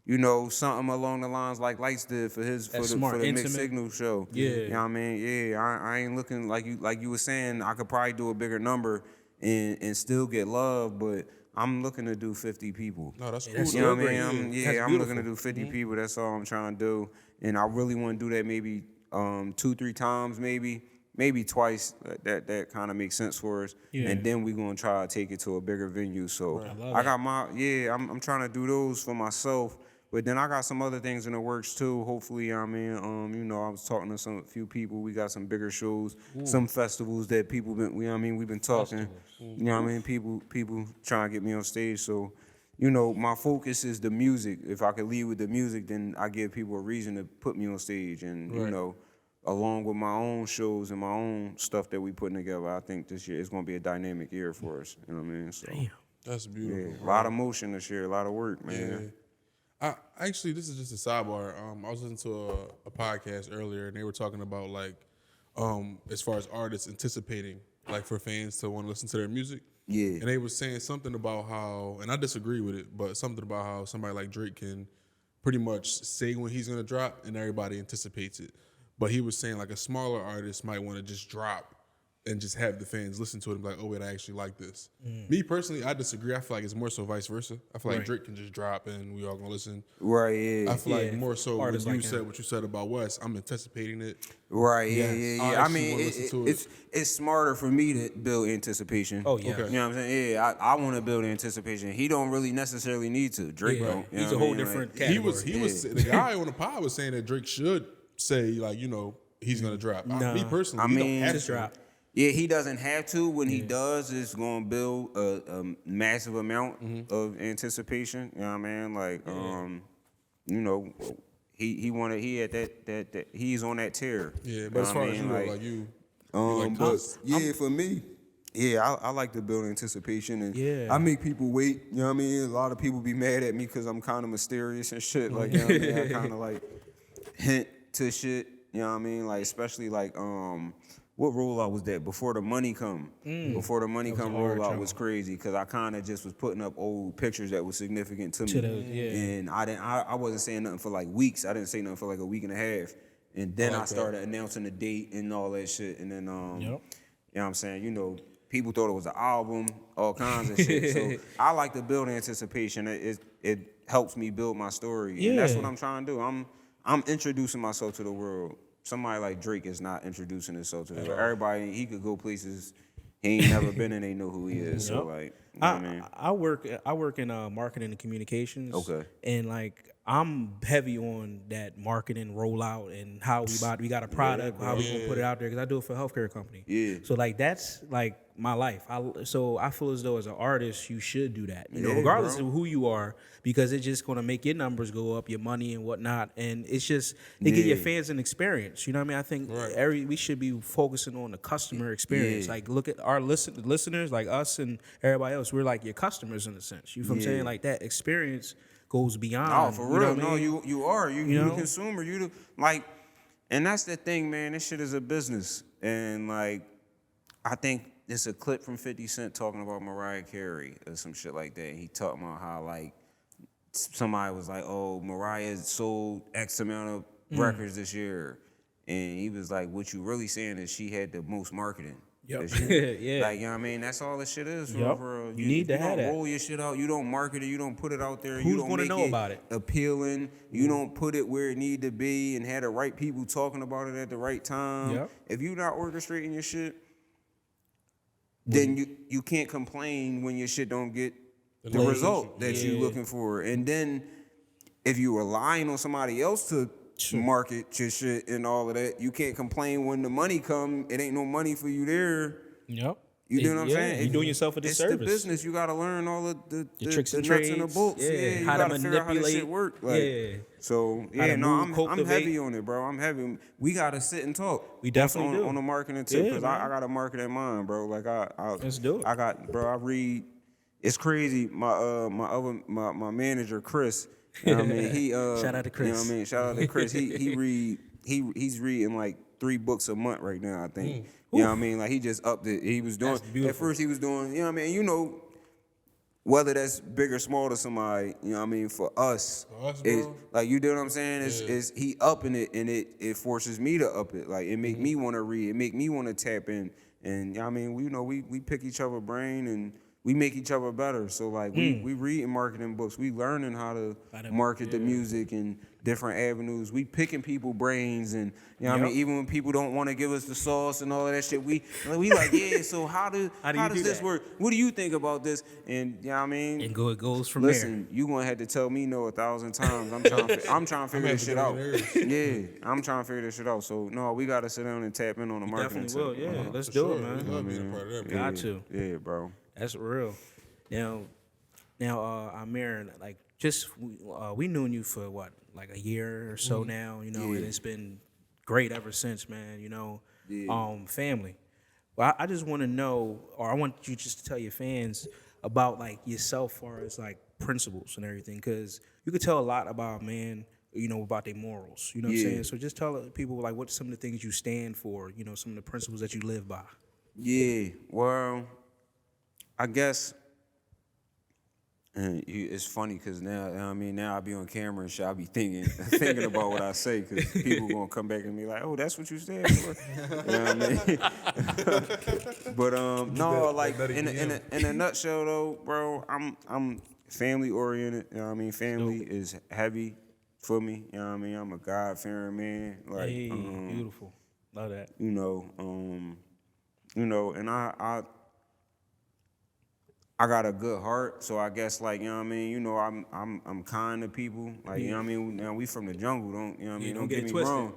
You know, something along the lines like Lights did for the Mixed Signal show. Yeah. You know what I mean? Yeah, I ain't looking like you were saying, I could probably do a bigger number and still get love, but I'm looking to do 50 people. No, that's cool. You know what I mean? I'm looking to do 50 people. That's all I'm trying to do. And I really want to do that maybe 2-3 times, maybe twice. That kind of makes sense for us. Yeah. And then we're gonna try to take it to a bigger venue. So I got I'm trying to do those for myself. But then I got some other things in the works too. Hopefully, I mean, you know, I was talking to a few people. We got some bigger shows, some festivals that people we've been talking. You know what I mean? People trying to get me on stage. So, you know, my focus is the music. If I could lead with the music, then I give people a reason to put me on stage. And you know, along with my own shows and my own stuff that we putting together, I think this year is going to be a dynamic year for us. You know what I mean? So, that's beautiful. Yeah, a lot of motion this year, a lot of work, man. Yeah. Actually, this is just a sidebar. I was listening to a podcast earlier, and they were talking about like, as far as artists anticipating, like for fans to want to listen to their music. Yeah. And they were saying something about how, and I disagree with it, but something about how somebody like Drake can pretty much say when he's gonna drop, and everybody anticipates it. But he was saying like a smaller artist might want to just drop and just have the fans listen to it and be like, oh wait, I actually like this. Me personally, I disagree. I feel like it's more so vice versa. I feel like Drake can just drop and we all gonna listen. Right, yeah. I feel like more so when you said what you said about West, I'm anticipating it. Right, yeah. I mean, it's smarter for me to build anticipation. Oh, yeah. Okay. You know what I'm saying? Yeah, I want to build anticipation. He don't really necessarily need to. Drake don't. He's a whole different category. He was the guy on the pod was saying that Drake should say, like, you know, he's gonna drop. Nah. Me personally, I he mean, don't have Just to. drop. Yeah, he doesn't have to. When he does, it's gonna build a massive amount of anticipation. You know what I mean? Like, you know, he had that he's on that tear. Yeah, You but as know far what I as mean? you know, like you But close. yeah, for me, yeah, I like to build anticipation, and Yeah. I make people wait. You know what I mean? A lot of people be mad at me because I'm kind of mysterious and shit. Like, you know what I mean? I kind of like hint to shit. You know what I mean? Like, especially like what rollout was that? Before the money come. Before the money come rollout was crazy because I kind of just was putting up old pictures that was significant to me. And I wasn't saying nothing for like weeks. I didn't say nothing for like a week and a half. And then I started announcing the date and all that shit. And then you know what I'm saying? You know, people thought it was an album, all kinds of shit. So I like to build anticipation. It helps me build my story. And that's what I'm trying to do. I'm introducing myself to the world. Somebody like Drake is not introducing himself to the world. Everybody, he could go places he ain't never been and they know who he is. So like, you know what I mean? I work in marketing and communications. Okay. And like I'm heavy on that marketing rollout and how we got a product, how we gonna put it out there because I do it for a healthcare company. Yeah. So like that's like my life. So I feel as though as an artist you should do that. You know, Yeah, regardless bro. of who you are, because it's just gonna make your numbers go up, your money and whatnot, and it's just to give your fans an experience. You know what I mean? I think we should be focusing on the customer experience. Like look at our listeners, like us and everybody else. We're like your customers in a sense. You know what I'm saying? Like that experience goes beyond. Oh, for real. You know what I mean? No, you are. You know? the consumer. You the like, and that's the thing, man. This shit is a business, and like, I think it's a clip from 50 Cent talking about Mariah Carey or some shit like that. He talking about how like somebody was like, "Oh, Mariah sold X amount of records this year," and he was like, "What you really saying is she had the most marketing." This year. Yeah. Like, you know what I mean? That's all this shit is. For real. You need to have don't that. roll your shit out. You don't market it. You don't put it out there. Who's you don't gonna make know about it? appealing. You don't put it where it need to be and have the right people talking about it at the right time. Yep. If you're not orchestrating your shit, then you can't complain when your shit don't get the result that you looking for. And then if you relying on somebody else to market your shit and all of that, you can't complain when the money come. It ain't no money for you there. Yep. You know what I'm saying? You're doing yourself a disservice. It's the business. You got to learn all of the tricks and nuts and the trades. bolts. Yeah, You how to got to figure out how this manipulate. shit work. Like, So How to move, I'm cultivate. heavy on it, bro. I'm heavy. We got to sit and talk. We definitely do. On the marketing tip, Yeah, because man. I got a marketing mind, bro. Like Let's do it. I read. It's crazy. My manager Chris. You know what I mean? He Shout out to Chris. You know what I mean? Shout out to Chris. He's reading like 3 books a month right now, I think. You know what I mean? Like he just upped it. He was doing at first he was doing, you know what I mean? You know, whether that's big or small to somebody, you know what I mean, for us, it's, like you know what I'm saying? It's he upping it and it forces me to up it. Like it make me want to read, it make me want to tap in. And you know what I mean, we pick each other brain and we make each other better. So like we reading marketing books, we learning how to market the music and different avenues. We picking people brains and you know what I mean, even when people don't want to give us the sauce and all of that shit, we like, yeah, so how does this work? What do you think about this? And you know what I mean? And it goes from Listen, you gonna have to tell me no 1,000 times. I'm trying to figure this shit out. Yeah, I'm trying to figure this shit out. So no, we gotta sit down and tap in on the marketing. Definitely will. Yeah, let's do it, man. We love being a part of that. Got to. Yeah, bro. That's real. Now, Amir, like, just we known you for what, like a year or so now, you know, and it's been great ever since, man. You know, family. Well, I just want to know, or I want you just to tell your fans about like yourself, as far as like principles and everything, because you could tell a lot about a man, you know, about their morals. You know what I'm saying? So just tell people like what some of the things you stand for. You know, some of the principles that you live by. Yeah, well, I guess, and it's funny because now, you know what I mean, now I be on camera and shit, I be thinking about what I say because people gonna come back and be like, oh, that's what you said for? You know what I mean? But no, like in a nutshell though, bro, I'm family oriented. You know what I mean? Family is heavy for me. You know what I mean? I'm a God-fearing man. Like, Hey, beautiful. Love that. You know, and I I got a good heart, so I guess like, you know what I mean, you know, I'm kind to people. Like, you know what I mean? Now we from the jungle, don't, you know what I mean? Don't get me wrong.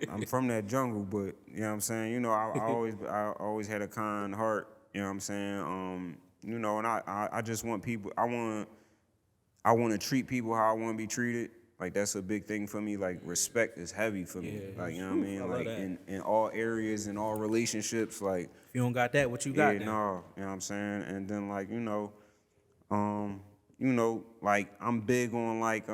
I'm from that jungle, but you know what I'm saying? You know, I always had a kind heart, you know what I'm saying? You know, and I just want people, I want to treat people how I want to be treated. Like, that's a big thing for me. Like, respect is heavy for me. Like, you know what I mean? Like, in all areas, in all relationships, like. If you don't got that, what you got now? No, you know what I'm saying? And then, like, you know, like, I'm big on, like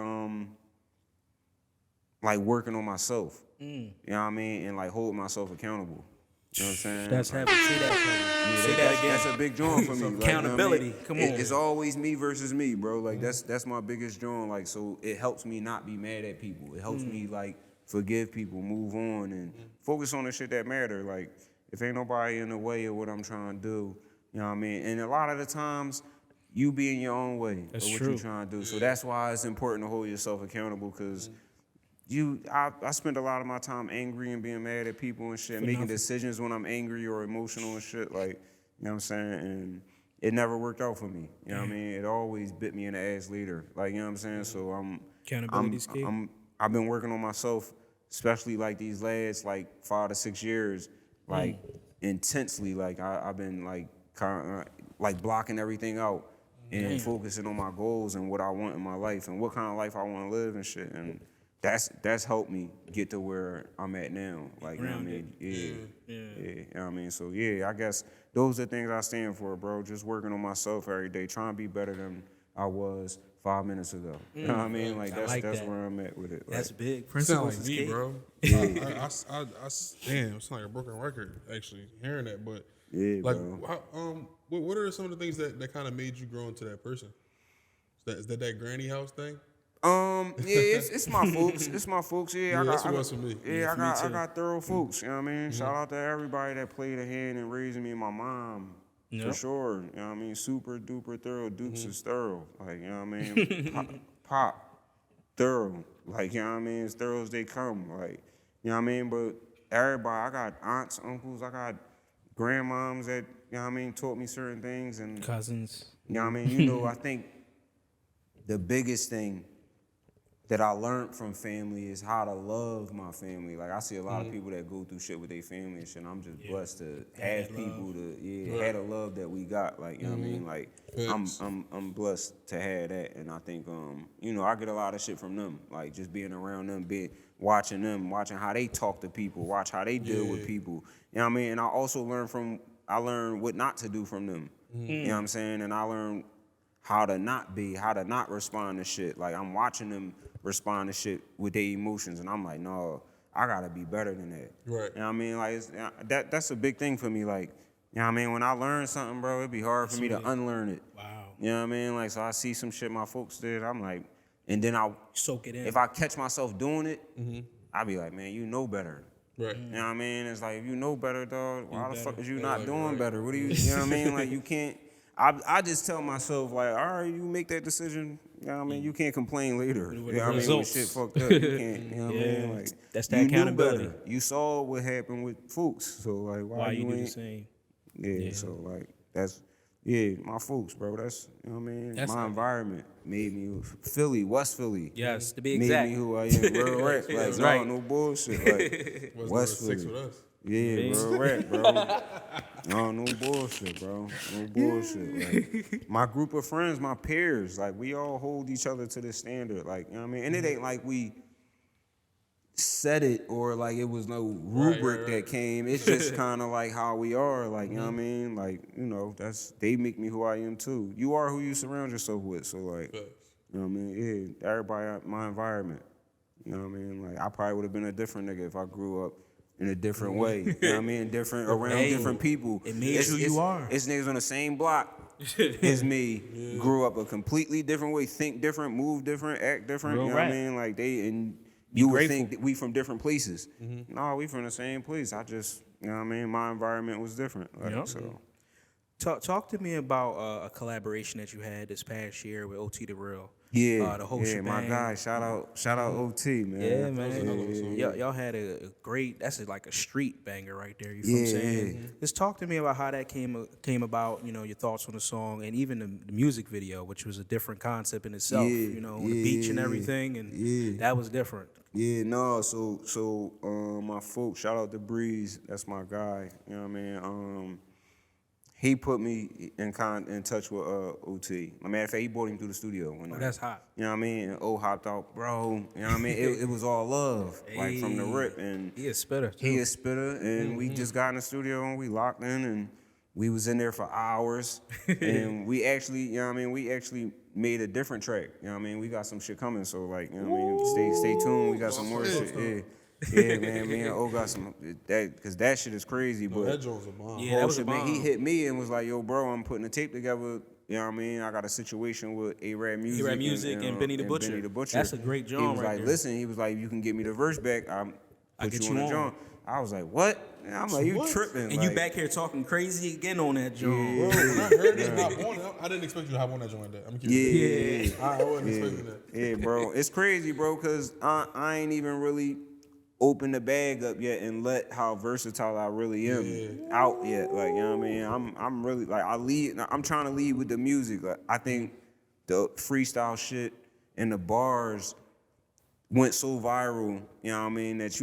working on myself. You know what I mean? And, like, holding myself accountable. You know what I'm saying? That's heavy. Say that for me. Say that again. That's a big joint for me. Accountability. Like, you know Come on. It's always me versus me, bro. Like, that's my biggest joint. Like, so it helps me not be mad at people. It helps me, like, forgive people, move on, and focus on the shit that matter. Like, if ain't nobody in the way of what I'm trying to do, you know what I mean? And a lot of the times, you be in your own way of what you're trying to do. So that's why it's important to hold yourself accountable, because I spend a lot of my time angry and being mad at people and shit, making decisions when I'm angry or emotional and shit, like, you know what I'm saying? And it never worked out for me, you know what I mean? It always bit me in the ass later, like, you know what I'm saying? So Accountability's key. I've been working on myself, especially like these last like 5 to 6 years, like intensely. Like I've been like kind of like blocking everything out and focusing on my goals and what I want in my life and what kind of life I want to live and shit. And that's helped me get to where I'm at now. Like, you know what I mean? Yeah. You know what I mean? So yeah, I guess those are the things I stand for, bro. Just working on myself every day, trying to be better than I was 5 minutes ago. You know what I mean? Like, that's where I'm at with it. That's like, big. Sound Principles like me, key. bro. Damn, it's like a broken record, actually, hearing that. But yeah, like, bro. what are some of the things that kind of made you grow into that person? Is that granny house thing? Yeah, it's my folks. It's my folks. Yeah, that's what it was for me. Yeah, I got thorough folks. You know what I mean? Shout out to everybody that played a hand in raising me and my mom. For sure. You know what I mean? Super duper thorough. Dukes is thorough. Like, you know what I mean? Pop, thorough. Like, you know what I mean? As thorough as they come. Like, you know what I mean? But everybody, I got aunts, uncles, I got grandmoms that, you know what I mean, taught me certain things. And Cousins. you know what I mean? You know, I think the biggest thing that I learned from family is how to love my family. Like, I see a lot of people that go through shit with their family and shit, and I'm just blessed to have people to have the love that we got. Like, you know what I mean? Like, I'm blessed to have that, and I think you know, I get a lot of shit from them. Like, just being around them, watching how they talk to people, watch how they deal with people. You know what I mean? And I also learned what not to do from them. You know what I'm saying? And I learned how to not respond to shit. Like, I'm watching them respond to shit with their emotions, and I'm like, no, I gotta be better than that. Right. You know what I mean? Like, that's a big thing for me. Like, you know what I mean? When I learn something, bro, it'd be hard for me to unlearn it. Wow. You know what I mean? Like, so I see some shit my folks did, I'm like, and then soak it in. If I catch myself doing it, I be like, man, you know better. Right. You know what I mean? It's like, if you know better, dog, why the fuck is you not doing better? What do you know what I mean? Like, you can't. I just tell myself, like, all right, you make that decision. You know what I mean? You can't complain later. You know what I mean? When shit fucked up, you can't. You know what I mean? Like, that's that accountability. Knew better. You saw what happened with folks, so like, why you do ain't the same? Yeah, so like, that's my folks, bro. That's, you know what I mean? That's my environment made me West Philly. Yes, to be exact. Made me who I am. Real rap. Like, That's right. No bullshit. Like, West Philly. 6 with us. Yeah, real rap, bro. No bullshit, bro. No bullshit. Like, my group of friends, my peers, like, we all hold each other to this standard. Like, you know what I mean? And it ain't like we said it or like it was no rubric that came. It's just kind of like how we are. Like, you know what I mean? Like, you know, they make me who I am too. You are who you surround yourself with. So, like, you know what I mean? Yeah, everybody, my environment. You know what I mean? Like, I probably would have been a different nigga if I grew up in a different way. You know what I mean? Around different people. It means who you are. It's niggas on the same block as me, grew up a completely different way, think different, move different, act different. You know what I mean? Like, you would think that we from different places. No, we from the same place. I just, you know what I mean? My environment was different. Like, so. Talk to me about a collaboration that you had this past year with OT the Real. Yeah, the whole yeah, my shebang. guy. Shout out OT, man. Yeah, man. Y'all had a great. That's like a street banger right there. You feel what I'm saying? Just talk to me about how that came about. You know, your thoughts on the song and even the music video, which was a different concept in itself. You know, on the beach and everything, and that was different. Yeah, no. So my folks. Shout out to Breeze. That's my guy. You know what I mean? He put me in touch with OT. As a matter of fact, he brought him through the studio. That's hot. You know what I mean? And O hopped out, bro. You know what I mean? It was all love, like from the rip. And he a spitter. He a spitter, and we just got in the studio and we locked in, and we was in there for hours. And we actually, you know what I mean? We actually made a different track. You know what I mean? We got some shit coming, so like, you know what I mean? Stay tuned. We got some more shit. Yeah. Yeah, man, me and O got some because that shit is crazy. But that joint's a bomb. Yeah, that was a bomb. Man, he hit me and was like, "Yo, bro, I'm putting a tape together." You know what I mean? I got a situation with A-Rad Music, and Benny the Butcher. That's a great joint. He was right like, there. "Listen," he was like, "You can get me the verse back. I'll put get you you on the on." joint." I was like, "What?" And I'm like, "You tripping?" And like, you back here talking crazy again on that joint. Bro, when I heard it hop on, I didn't expect you to hop on that joint. I'm curious. I wasn't expecting that. Yeah, bro. It's crazy, bro, because I ain't even really open the bag up yet and let how versatile I really am out yet. Like, you know what I mean? I'm really like I'm trying to lead with the music. Like, I think the freestyle shit and the bars went so viral, you know what I mean, that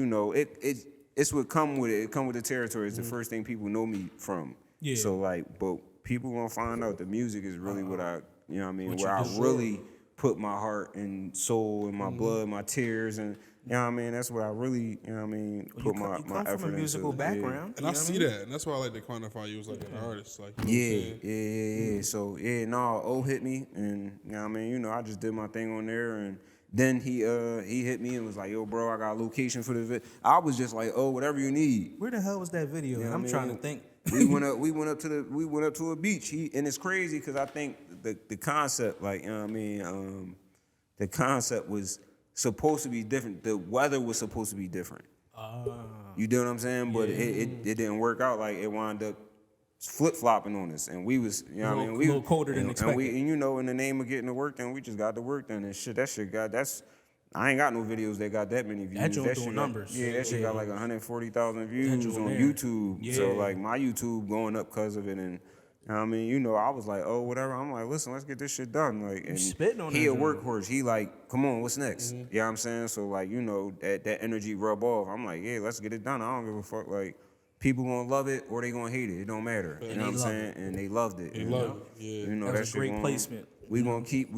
it's what come with it. It come with the territory. It's the first thing people know me from. Yeah. So like, but people gonna find out the music is really what I, you know what I mean, where I really put my heart and soul and my blood, my tears, and you know what I mean? That's what I really, you know what I mean, put my effort into. From a musical background. And I see that, and that's why I like to quantify you as like an artist. Like, yeah. So O hit me, and you know what I mean, I just did my thing on there, and then he hit me and was like, "Yo, bro, I got a location for the video." I was just like, "Oh, whatever you need." Where the hell was that video? You know I'm trying to think. we went up to a beach. And it's crazy because I think the concept, like, you know what I mean, the concept was supposed to be different. The weather was supposed to be different. You know what I'm saying? But it didn't work out. Like, it wound up flip-flopping on us. And we was, you know what I mean? We a little colder than expected. And in the name of getting the work done, we just got the work done. And shit, I ain't got no videos that got that many views. That joint shit doing numbers. That shit got like 140,000 views on YouTube. Yeah. So like my YouTube going up because of it. And I mean, I was like, oh, whatever. I'm like, listen, let's get this shit done. Like, and spitting on he a that workhorse. He like, come on, what's next? You know what I'm saying? So like, that energy rub off. I'm like, yeah, let's get it done. I don't give a fuck. Like, people gonna love it or they gonna hate it. It don't matter. You know what I'm saying? And they loved it. They loved it. Yeah. That was a great placement. We gonna keep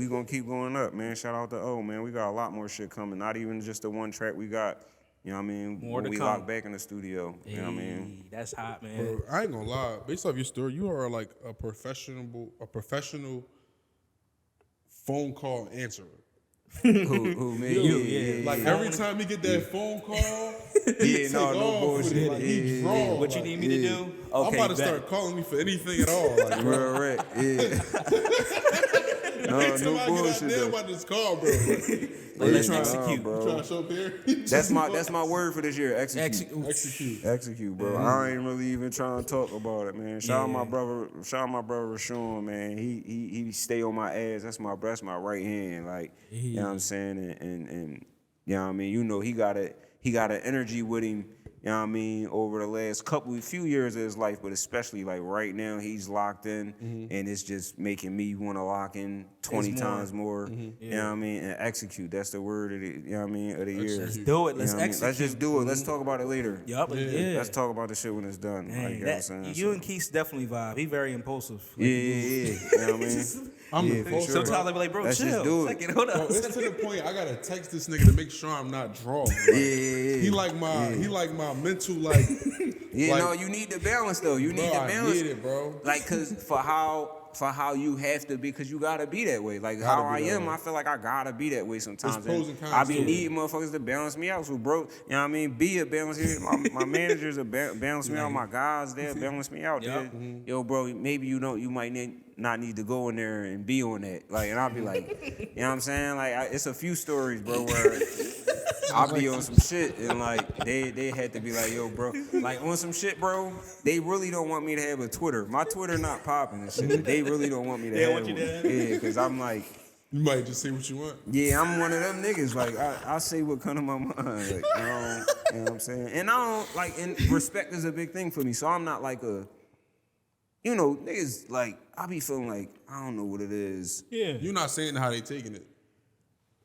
going up, man. Shout out to O, man. We got a lot more shit coming. Not even just the one track we got. You know what I mean? More when we come. lock back in the studio. You know what I mean? That's hot, man. Bro, I ain't gonna lie. Based off your story, you are like a professional phone call answerer. Who me? Yeah. Like every time you get that phone call, no bullshit. Like, he draw. What you need me to do? I'm about to start calling me for anything at all. Like, bro. Right. Yeah. No bullshit. I'm about this call, bro. Let's execute, bro. Trying to show there. That's my word for this year. Execute, bro. I ain't really even trying to talk about it, man. Shout out my brother Rashawn, man. He stay on my ass. That's my right hand. Like, you know what I'm saying? And you know what I mean? He got an energy with him. You know what I mean, over the last few years of his life, but especially like right now, he's locked in, and it's just making me want to lock in 20 times more. You know what I mean, and execute. That's the word of the, you know what I mean, of the year. Let's do it. Let's execute. Let's just do it. Let's talk about it later. Yup. Yeah. Let's talk about the shit when it's done. Dang, like, you know what I'm saying? You and Keith definitely vibe. He very impulsive. Yeah. You know what I mean? I'm impulsive. Sometimes I be like, bro, Let's chill. just do it. Like, hold up. Bro, it's to the point I gotta text this nigga to make sure I'm not drawing. Like, He like my mental like. No, you need the balance though. You need the balance. I need it, bro. Like, cause for how you have to be, cause you gotta be that way. Like how I am, I feel like I gotta be that way sometimes. There's pros and cons I be to it. needing motherfuckers to balance me out. So, bro, you know what I mean? Be a balance here. My managers will balance me out. My guys there balance me out. Yep. Yo, bro, maybe you might not need to go in there and be on that. Like, and I'll be like, you know what I'm saying? Like, it's a few stories, bro, where I'll be on some shit and like they had to be like, yo, bro, like on some shit, bro. They really don't want me to have a Twitter. My Twitter not popping and shit. But they really don't want me to have one. Yeah, because I'm like, You might just say what you want. yeah, I'm one of them niggas. Like I say what come to my mind. Like, you know what I'm saying? And I don't like, and respect is a big thing for me. So I'm not like a, you know, niggas like I be feeling like I don't know what it is. Yeah. You're not saying how they taking it.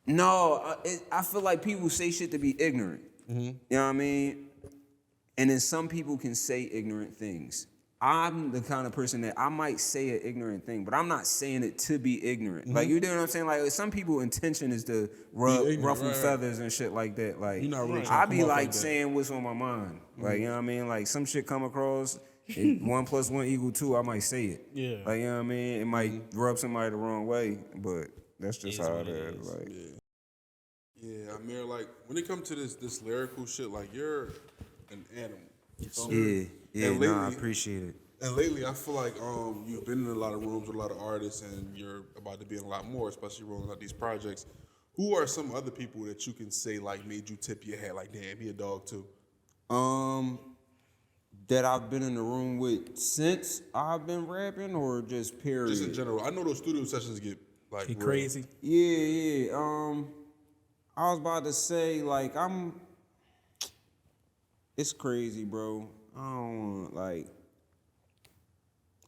No, I feel like people say shit to be ignorant. You know what I mean? And then some people can say ignorant things. I'm the kind of person that I might say an ignorant thing, but I'm not saying it to be ignorant. Like, you know what I'm saying? Like, some people's intention is to ruffle feathers and shit like that. Like, You're not really I trying to be come off like like that. saying what's on my mind. Like, you know what I mean? Like, some shit come across, 1 + 1 = 2, I might say it. Yeah. Like, you know what I mean? It might rub somebody the wrong way, but that's just how it is. Like, Yeah, Amir, like when it comes to this lyrical shit, like you're an animal. yeah, And nah, I lately- appreciate it. And lately, I feel like you've been in a lot of rooms with a lot of artists, and you're about to be in a lot more, especially rolling out these projects. Who are some other people that you can say like made you tip your head, like damn, he a dog too? That I've been in the room with since I've been rapping, or just period? Just in general, I know those studio sessions get like Get real. crazy. Yeah. I was about to say like it's crazy, bro. I don't want like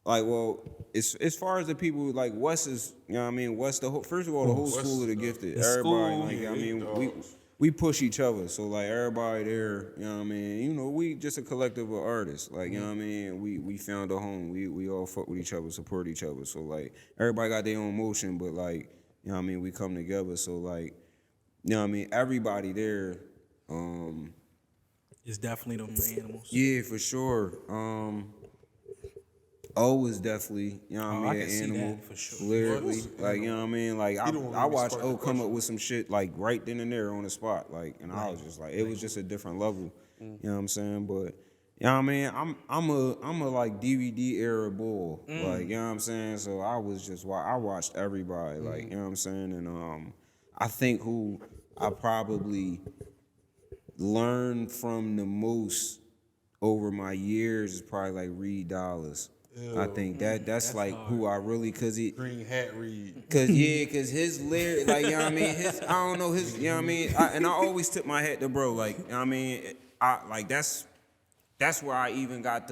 well, as far as the people like West is, you know what I mean. West first of all the whole West school of the is gifted. the Everybody school, like yeah, I mean dogs. we push each other. So like everybody there, you know what I mean. You know we just a collective of artists. Like you know what I mean. We found a home. We all fuck with each other, support each other. So like everybody got their own motion, but like you know what I mean. We come together. So like you know what I mean. Everybody there. It's definitely them animals. Yeah, for sure. O is definitely, you know what I I mean, can see an animal. that for sure. Lyrically. Like, you know what I mean? Like He the one I who watched sparked O the come up question. with some shit like right then and there on the spot. Like, and I was just like, it was just a different level. You know what I'm saying? But you know what I mean? I'm a like DVD era bull. Like, you know what I'm saying? So I was just I watched everybody. Like, you know what I'm saying? And I think who I probably learned from the most over my years is probably like Reed Dollars. I think that's like hard. Who I really Green hat read. cause his lyric, like, you know what I mean, I don't know his, you know what I mean, and I always tip my hat to bro, like, you know what I mean, like that's where I even got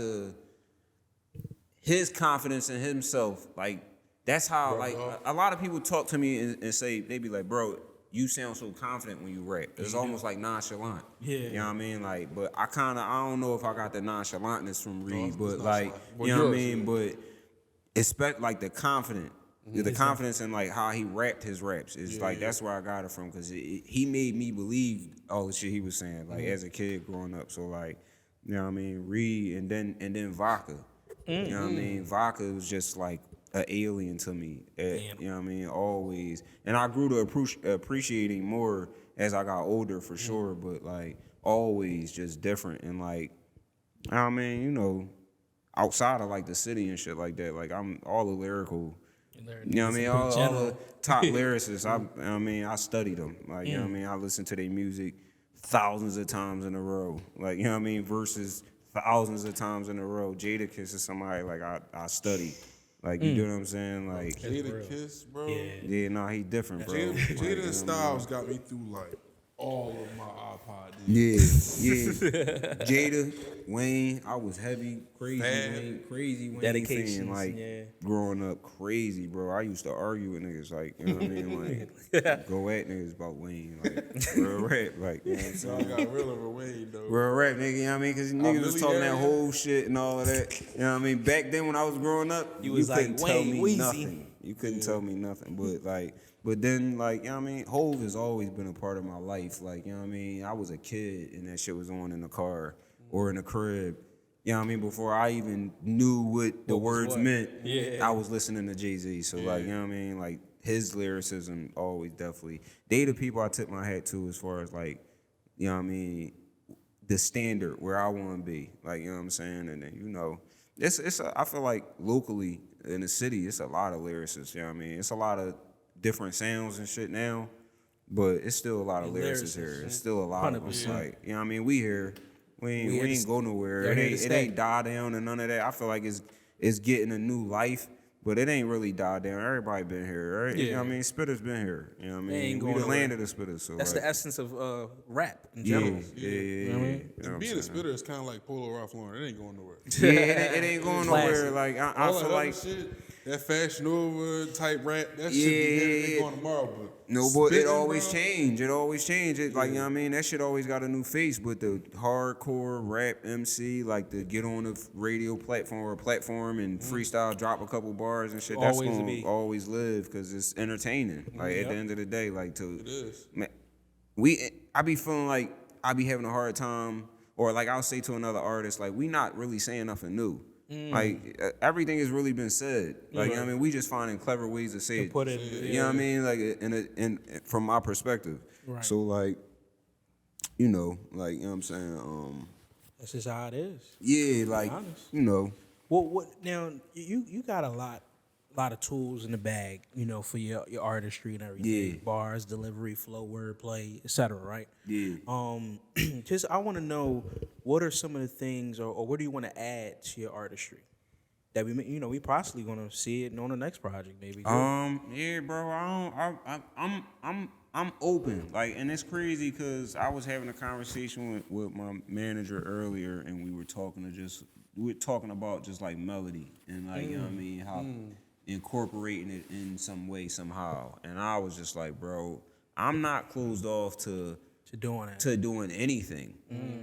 his confidence in himself, like that's how, like, a lot of people talk to me and say, they be like, bro, you sound so confident when you rap. It's almost like nonchalant. Yeah. You know what I mean? Like, but I don't know if I got the nonchalantness from Reed, but like, Well, you know what I yours, mean? yeah. But expect like the confidence in like how he rapped his raps is like, that's where I got it from. Cause he made me believe all the shit he was saying, like as a kid growing up. So like, you know what I mean? Reed and then Vodka. You know what I mean? Vodka was just like an alien to me. You know what I mean? Always. And I grew to appreciating more as I got older for sure, but like always just different. And like, I mean, you know, outside of like the city and shit like that, like I'm all the lyrical, you know what I mean? All the top lyricists, I mean, I study them. Like, you know what I mean? I listen to their music thousands of times in a row. Like, you know what I mean? Versus thousands of times in a row. Jadakiss is somebody like I study. Like, you know what I'm saying? Like, Jadakiss, bro. yeah, nah, he different, bro. Jada and Styles got me through like all of my iPod days. Yeah. Jada, Wayne, I was heavy, crazy Wayne Dedications, fan, like yeah. growing up crazy, bro. I used to argue with niggas, like, you know what I mean? Like, go at niggas about Wayne, like, real rap, like, you know what I'm I saying? got real over Wayne though. Real rap, nigga, you know what I mean? Because niggas was really talking that am. whole shit and all of that. You know what I mean? Back then when I was growing up, you was couldn't like, tell Wayne, me Weezy. nothing. You couldn't tell me nothing. But then, like, you know what I mean? Hove has always been a part of my life. Like, you know what I mean? I was a kid and that shit was on in the car or in the crib. You know what I mean? Before I even knew what the words meant, I was listening to Jay-Z. So, like, you know what I mean? Like, his lyricism always definitely. They the people I tip my hat to as far as, like, you know what I mean? The standard where I want to be. Like, you know what I'm saying? And then, you know, I feel like locally in the city, it's a lot of lyricists, you know what I mean? It's a lot of different sounds and shit now. but it's still a lot of lyricists here. It's still a lot of us. Like, you know what I mean? We here. We ain't go nowhere. It ain't die down and none of that. I feel like it's getting a new life, but it ain't really died down. Everybody been here, right? Yeah. You know what I mean? Spitters been here. You know what I mean? ain't We going the land of the spitters. So That's like, the essence of rap in general. Yeah. You know what I mean? And being a spitter is kind of like Polo Ralph Lauren. It ain't going nowhere. Yeah, it ain't going nowhere. Like I All feel that like other shit, that Fashion Nova type rap, that shit be going tomorrow. But no, but it spitting, always bro, change. It always change. It like, you know what I mean? That shit always got a new face. But the hardcore rap MC, like to get on a radio platform or platform and freestyle, drop a couple bars and shit. That's Always gonna be. always live because it's entertaining. Like at the end of the day, like it is. man, I be feeling like I be having a hard time, or like I'll say to another artist, like we not really saying nothing new. Like everything has really been said. Like you know what I mean, we just finding clever ways to say it. put it- You know what I mean? Like in from my perspective. Right. So like, you know what I'm saying? That's just how it is. Yeah, like honest. you know. Well, what now? You got a lot of tools in the bag, you know, for your artistry and everything. Yeah. Bars, delivery, flow, wordplay, etc. Right? Yeah. Just I want to know what are some of the things, or what do you want to add to your artistry that we possibly gonna see it on the next project, maybe. Yeah, bro. I'm open. Like, and it's crazy because I was having a conversation with my manager earlier, and we were talking about just like melody and like you know what I mean, how incorporating it in some way somehow. And I was just like, bro, I'm not closed off to doing anything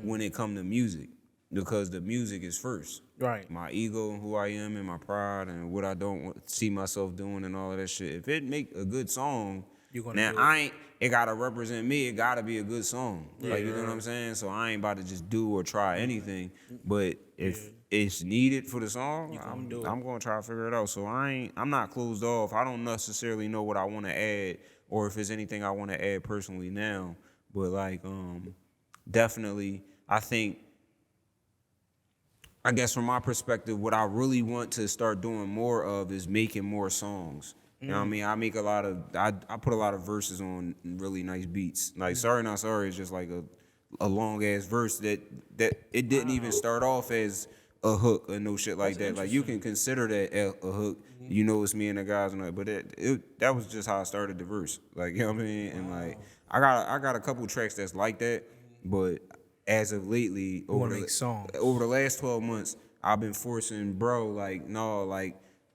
when it come to music, because the music is first. Right. My ego and who I am and my pride and what I don't see myself doing and all of that shit. If it make a good song, it gotta represent me. It gotta be a good song. Like, you know what I'm saying? So I ain't about to just do or try anything. But if it's needed for the song, I'm gonna try to figure it out. So I'm not closed off. I don't necessarily know what I want to add or if there's anything I want to add personally now. But like, definitely, I guess from my perspective, what I really want to start doing more of is making more songs. You know what I mean? I put a lot of verses on really nice beats. Like Sorry Not Sorry is just like a long ass verse that it didn't even start off as a hook or no shit like that. Like you can consider that a hook. You know it's me and the guys and that, but that was just how I started the verse. Like, you know what I mean? And like I got a couple tracks that's like that, but as of lately over the last 12 months, I've been forcing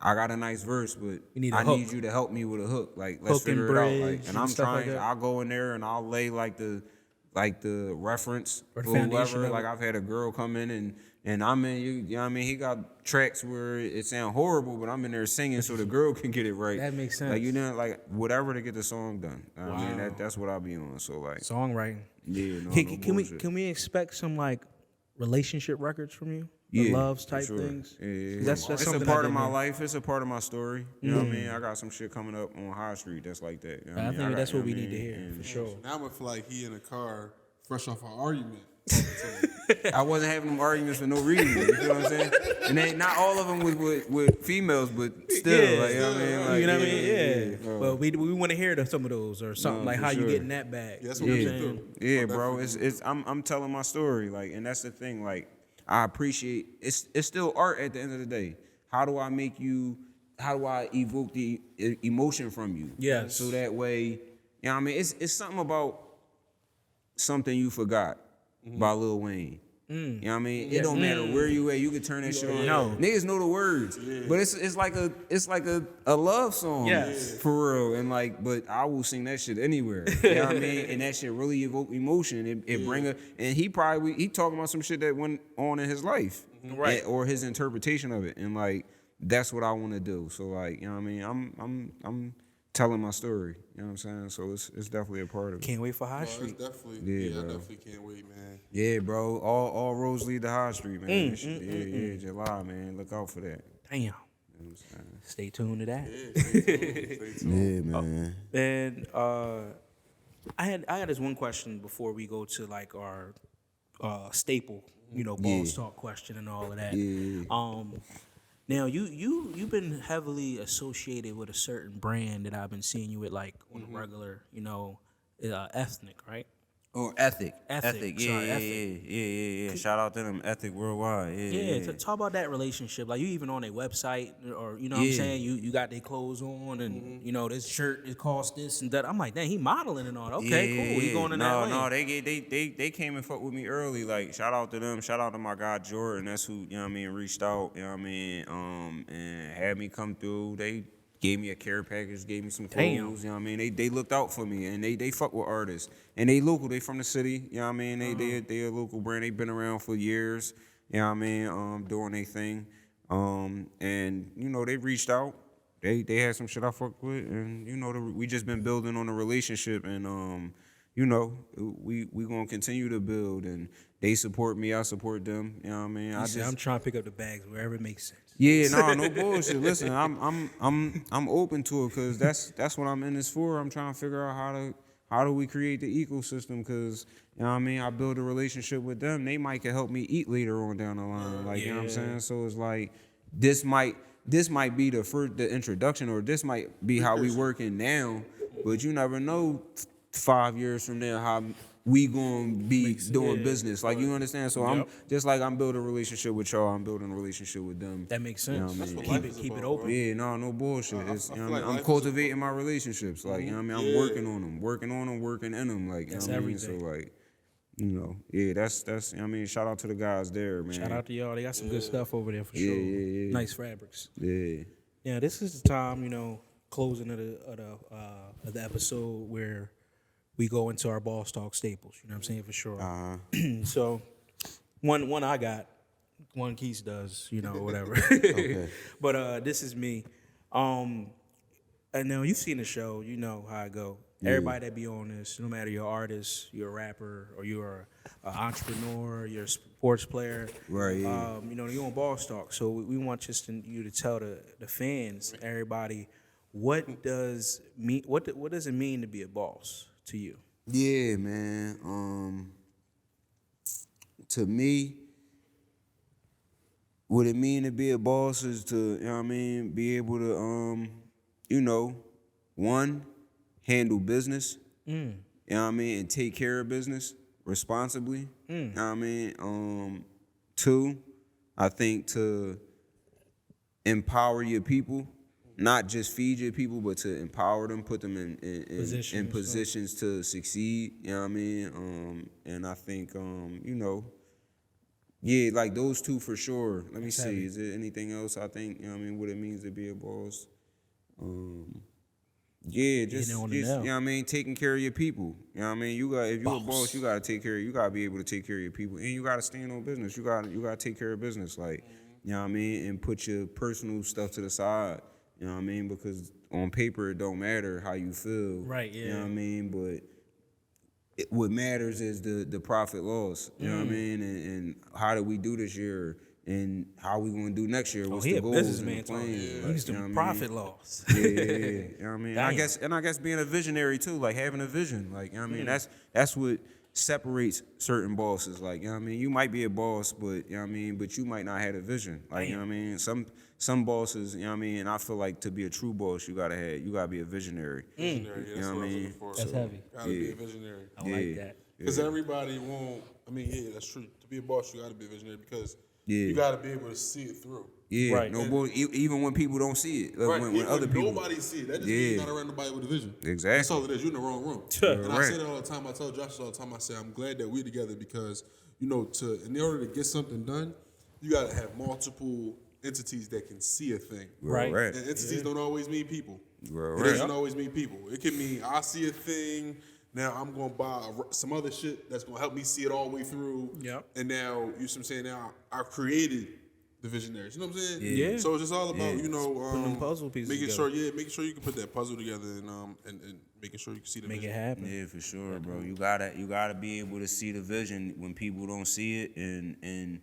I got a nice verse, but I need you to help me with a hook. Like, let's figure it out. Like, and I'm trying. Like I'll go in there and I'll lay like the reference or whoever. Like I've had a girl come in and I'm in. You know what I mean? He got tracks where it sound horrible, but I'm in there singing so the girl can get it right. That makes sense. Like, you know, like whatever to get the song done. I mean, that's what I'll be on. So like songwriting. Yeah. No, can we expect some like relationship records from you? Yeah, loves type sure. things. Yeah. That's it's a part of my life. It's a part of my story. You know what I mean? I got some shit coming up on High Street that's like that. You know I think that's what we need to hear for sure. Now I'm gonna feel like he in a car, fresh off an argument. I wasn't having them arguments for no reason. You know what I'm saying? And they, not all of them with females, but still, like, you know what I mean? Like, you know what I mean? Yeah. Bro. Well, we want to hear some of those or something like how you get in that bag. That's what we do. Yeah, bro. I'm telling my story, like, and that's the thing, like. I appreciate it's still art at the end of the day. How do I evoke the emotion from you? Yes. So that way, you know what I mean? It's something about Something You Forgot by Lil Wayne. You know what I mean? It don't matter where you at, you can turn that shit on. No. Niggas know the words. But it's like a love song. Yes. For real. And like, but I will sing that shit anywhere. You know what I mean? And that shit really evoke emotion. It bring and he talking about some shit that went on in his life. Right. Or his interpretation of it. And like, that's what I want to do. So like, you know what I mean? I'm telling my story. You know what I'm saying? So it's definitely a part of it. Can't wait for High Street. Definitely. I definitely can't wait, man. Yeah, bro. All roads lead to High Street, man. July, man. Look out for that. Damn. You know what I'm saying? Stay tuned to that. Stay tuned. Yeah, man. And I had this one question before we go to like our staple, balls talk question and all of that. Yeah. Now you've been heavily associated with a certain brand that I've been seeing you with like on a regular, ethnic, right? Oh, Ethic. Ethic, Yeah, sorry, yeah, Ethic. yeah. Shout out to them, Ethic Worldwide. Yeah, talk about that relationship. Like you even on their website, or you know what I'm saying. You got their clothes on, and you know this shirt it costs this and that. I'm like, dang, he modeling and all. Okay, cool. He going in that lane. No, they came and fucked with me early. Like shout out to them. Shout out to my guy Jordan. That's who reached out. You know what I mean, and had me come through. They gave me a care package, gave me some clothes. Damn. You know what I mean? They looked out for me, and they fuck with artists. And they local. They from the city. You know what I mean? They a local brand. They been around for years. You know what I mean? Doing their thing. And you know they reached out. They had some shit I fucked with, and you know we just been building on a relationship, and you know we gonna continue to build, and they support me, I support them. You know what I mean? I'm trying to pick up the bags wherever it makes sense. Yeah, no bullshit. Listen, I'm open to it because that's what I'm in this for. I'm trying to figure out how do we create the ecosystem, because you know what I mean, I build a relationship with them. They might can help me eat later on down the line. Like, you know what I'm saying? So it's like this might be the introduction, or this might be how we working now, but you never know 5 years from now how we gonna be doing business. Like, you understand? So I'm just like I'm building a relationship with y'all, I'm building a relationship with them. That makes sense. You know what I mean? Keep it open. Yeah, no bullshit. It's, you know what I mean? I'm cultivating my relationships. Like, you know what I mean? I'm working on them, working in them. Like, you know what I mean? So like, you know, yeah, that's you know what I mean? Shout out to the guys there, man. Shout out to y'all. They got some good stuff over there for sure. Yeah. Nice fabrics. Yeah. Yeah, this is the time, you know, closing of the episode where we go into our Boss Talk staples. You know what I'm saying? For sure. So one I got, one Keith does, you know, whatever. Okay. But this is me. And now you've seen the show, you know how I go. Everybody that be on this, no matter you're an artist, you're a rapper, or you're an entrepreneur, you're a sports player, Right. Yeah. you know, you're on Boss Talk. So we want you to tell the fans, everybody, what does it mean to be a boss to you? Yeah, man. To me, what it mean to be a boss is to, you know what I mean, be able to, you know, one, handle business, you know what I mean, and take care of business responsibly, you know what I mean. Two, I think to empower your people, not just feed your people, but to empower them, put them in positions to succeed, you know what I mean. And I think, you know, yeah, like those two for sure. Let me see, is there anything else I think, you know what I mean, what it means to be a boss? Yeah, just you know what I mean, taking care of your people. You know what I mean? If you're a boss, you gotta be able to take care of your people. And you gotta stand on business. You gotta take care of business. Like, you know what I mean? And put your personal stuff to the side. You know what I mean? Because on paper it don't matter how you feel. Right, yeah. You know what I mean? But what matters is the profit loss. You know what I mean? And how did we do this year? And how we gonna do next year? What's the goals and the plans? He's the profit loss. Yeah. You know what I mean? I guess being a visionary too, like having a vision. Like, you know what I mean? That's what separates certain bosses. Like, you know what I mean? You might be a boss, but you know what I mean, but you might not have a vision. Like, you know what I mean? Some bosses, you know what I mean, and I feel like to be a true boss, you gotta be a visionary. Visionary, you know what I mean? That's heavy. Gotta be a visionary. I like that. Because everybody won't. I mean, yeah, that's true. To be a boss, you gotta be a visionary because you gotta be able to see it through. Yeah, right. No bull. Even when people don't see it, Right. when other people, nobody see it. That just means you're not around nobody with a vision. Exactly. That's all it is. You're in the wrong room. And I say that all the time. I tell Josh all the time. I say I'm glad that we're together because you know, in order to get something done, you gotta have multiple entities that can see a thing. Right. And entities don't always mean people. It doesn't always mean people. It can mean I see a thing. Now I'm gonna buy some other shit that's gonna help me see it all the way through. Yep. And now you know what I'm saying. Now I created the visionaries. You know what I'm saying? Yeah. So it's just all about putting them puzzle pieces making together. making sure you can put that puzzle together and making sure you can see the Make vision. it happen. Yeah, for sure, bro. You gotta be able to see the vision when people don't see it, and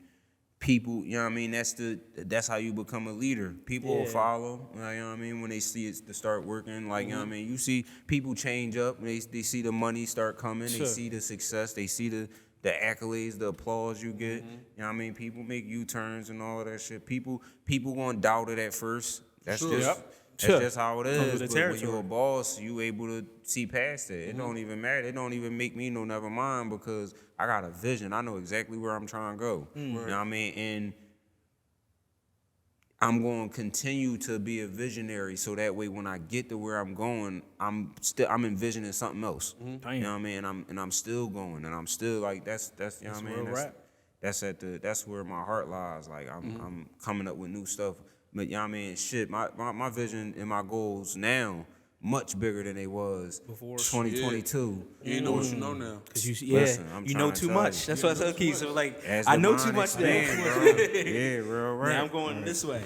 people, you know what I mean. That's how you become a leader. People will follow. You know what I mean. When they see it to start working, like you know what I mean. You see people change up. They see the money start coming. They see the success. They see the accolades, the applause you get. You know what I mean? People make U-turns and all of that shit. People gonna doubt it at first. That's just That's just how it Comes is. with the But when territory. you're a boss, you able to see past it. It don't even matter. It don't even make me no never mind because I got a vision. I know exactly where I'm trying to go. You know what I mean? And I'm going to continue to be a visionary so that way when I get to where I'm going, I'm envisioning something else. You know what I mean? And I'm still going, and I'm still like that's you know what I mean? That's where my heart lies. Like I'm coming up with new stuff. But you know what I mean? Shit, my vision and my goals now much bigger than they was before 2022. You ain't know what you know now. Cause you, Listen, I'm you trying know to too tell much. you. That's what I tell Keith. So like, As I the know mind too much now. expand, bro. Yeah, real right. Now I'm going this way.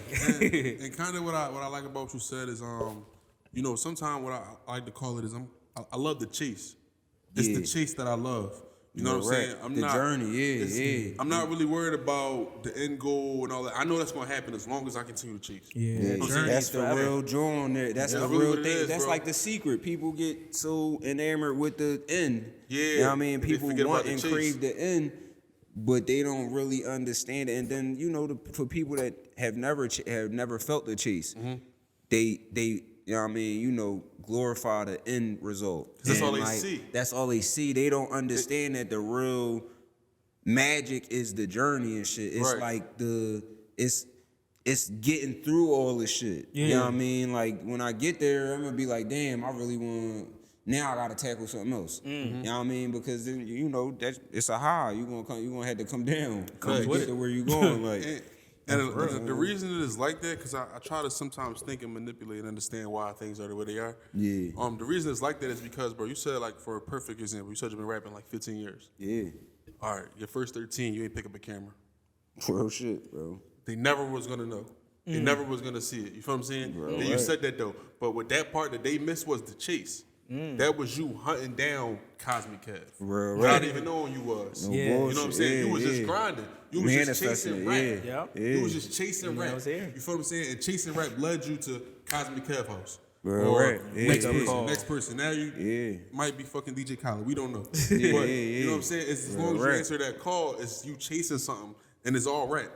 And kind of what I like about what you said is, you know, sometimes what I like to call it is I love the chase. It's the chase that I love. You know what I'm saying? The journey, I'm not really worried about the end goal and all that. I know that's gonna happen as long as I continue to chase. Yeah, That's the real joy on there. That's the really real what it thing. is, That's bro. like the secret. People get so enamored with the end. Yeah. You know what I mean? They People forget want about the and chase. crave the end, but they don't really understand it. And then, you know, for people that have never felt the chase, they you know what I mean, you know, glorify the end result. That's all And, they see. That's all they see. They don't understand that the real magic is the journey and shit. It's Right. like it's getting through all this shit. You know what I mean? Like when I get there, I'm gonna be like, damn, I really want. Now I gotta tackle something else. You know what I mean? Because then you know it's a high. You gonna have to come down to get to where you going. Like. And the reason it is like that, because I try to sometimes think and manipulate and understand why things are the way they are. Yeah. The reason it's like that is because, bro, you said, like, for a perfect example, you said you've been rapping like 15 years. Yeah. All right, your first 13, you ain't pick up a camera. Real shit, bro. They never was gonna know. They never was gonna see it. You feel what I'm saying? And you said that though. But with that part that they missed was the chase. That was you hunting down Cosmic Kev. Without even knowing you was. No You know bullshit. what I'm saying? You was just grinding. You was just chasing rap. Yeah. You was just chasing rap. was here. You feel what I'm saying? And chasing rap led you to Cosmic Kev house. Real Or rap. Yeah. next person. Now you might be fucking DJ Khaled. We don't know. But you know what I'm saying? It's as long as you rap. answer that call, it's you chasing something, and it's all rap.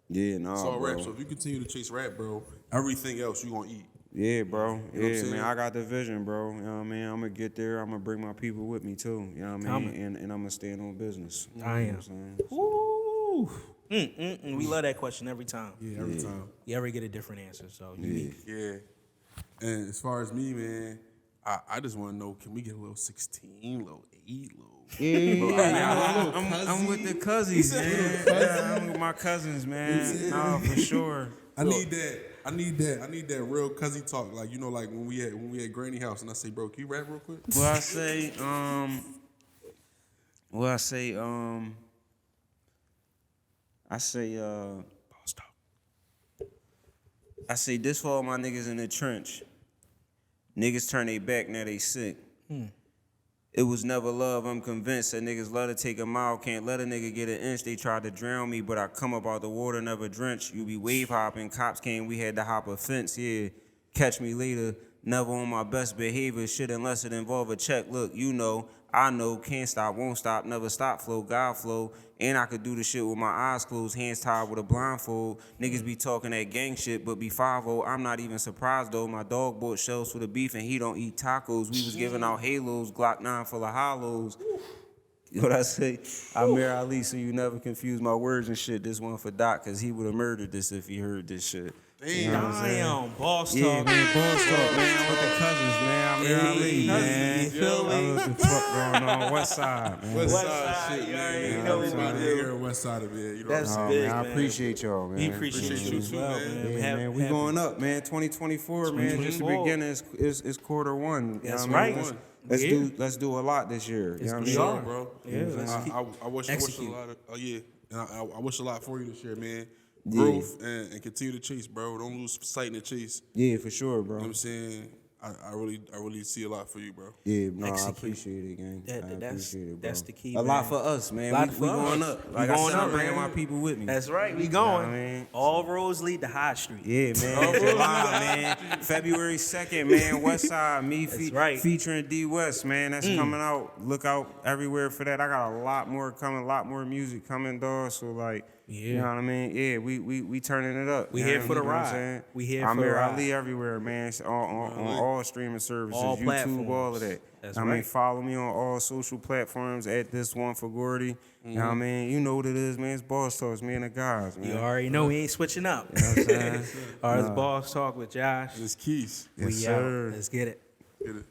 Yeah, nah, It's all bro. rap. So if you continue to chase rap, bro, everything else you gonna eat. Yeah, bro. know what I'm Yeah, saying? man. I got the vision, bro. You know what I mean? I'm gonna get there. I'm gonna bring my people with me too. You know what I mean? And I'm gonna stand on business. You know I am. what I'm saying? Ooh. We love that question every time. Yeah, every time. You ever get a different answer, so unique. Yeah. And as far as me, man, I just want to know, can we get a little 16, little 8, little... I'm with the cousins, man. Yeah, I'm with my cousins, man. Nah, for sure. I need that real cuzzy talk. Like, you know, like when we at Granny house and I say, bro, can you rap real quick? Well, I say this for all my niggas in the trench. Niggas turn they back, now they sick. It was never love, I'm convinced that niggas love to take a mile, can't let a nigga get an inch. They tried to drown me, but I come up out the water, never drenched. You be wave hopping, cops came, we had to hop a fence, yeah. Catch me later, never on my best behavior, shit unless it involve a check. Look, you know, I know, can't stop, won't stop, never stop, flow, God flow. And I could do the shit with my eyes closed, hands tied with a blindfold. Niggas be talking that gang shit, but be 5-0. I'm not even surprised though. My dog bought shells for the beef and he don't eat tacos. We was giving out halos, Glock 9 full of hollows. You know what I say? Amir Ali, so you never confuse my words and shit. This one for Doc, cause he would have murdered this if he heard this shit. Damn, boss talk. Yeah, man, boss talk, man. I'm with the cousins, man. Amir Ali, man. You feel me? I know what the fuck going on. West Side, man. West West Side Side, shit, you man. already Yeah, know what everybody we do. here West Side of it. You know That's what I'm big, Man, I man. appreciate y'all, man. We appreciate you as well, man. Yeah, Have- man, we have- going up, man. 2024, man. Just the 2024. beginning is quarter one. You That's know what I mean? right. Let's do a lot this year. You know what I we mean? are. bro. Yeah, let's keep- I wish a execute. lot of and I wish a lot for you this year, man. Growth and continue to chase, bro. Don't lose sight in the chase. Yeah, for sure, bro. You know what I'm saying? I really see a lot for you, bro. Yeah, no, I Execute. appreciate it, gang. That- I that's- appreciate it, bro. that's the key, A lot man. for us, man. Lot We for going us. up. We Like I going said, I'm up, bringing man. my people with me. That's right, we You going. know what I mean? All roads lead to High Street. Yeah, man. July, man. February 2nd, man. West Side. Me right. featuring D West, man. That's coming out. Look out everywhere for that. I got a lot more coming, a lot more music coming, dog. So, like, Yeah. You know what I mean? Yeah, we turning it up. We you here know for the what I'm ride. saying? We here for Amir the ride. Ali everywhere, man. It's on all streaming services, All YouTube, platforms. all of that. That's I mean, right. follow me on all social platforms at this one for Gordy. You know what I mean? You know what it is, man. It's Boss Talks, me and the guys, man. You already know we ain't switching up. You know what I'm saying? All right, it's Boss Talk with Josh. It's Keys. Yes, We sir. out. Let's get it. Get it.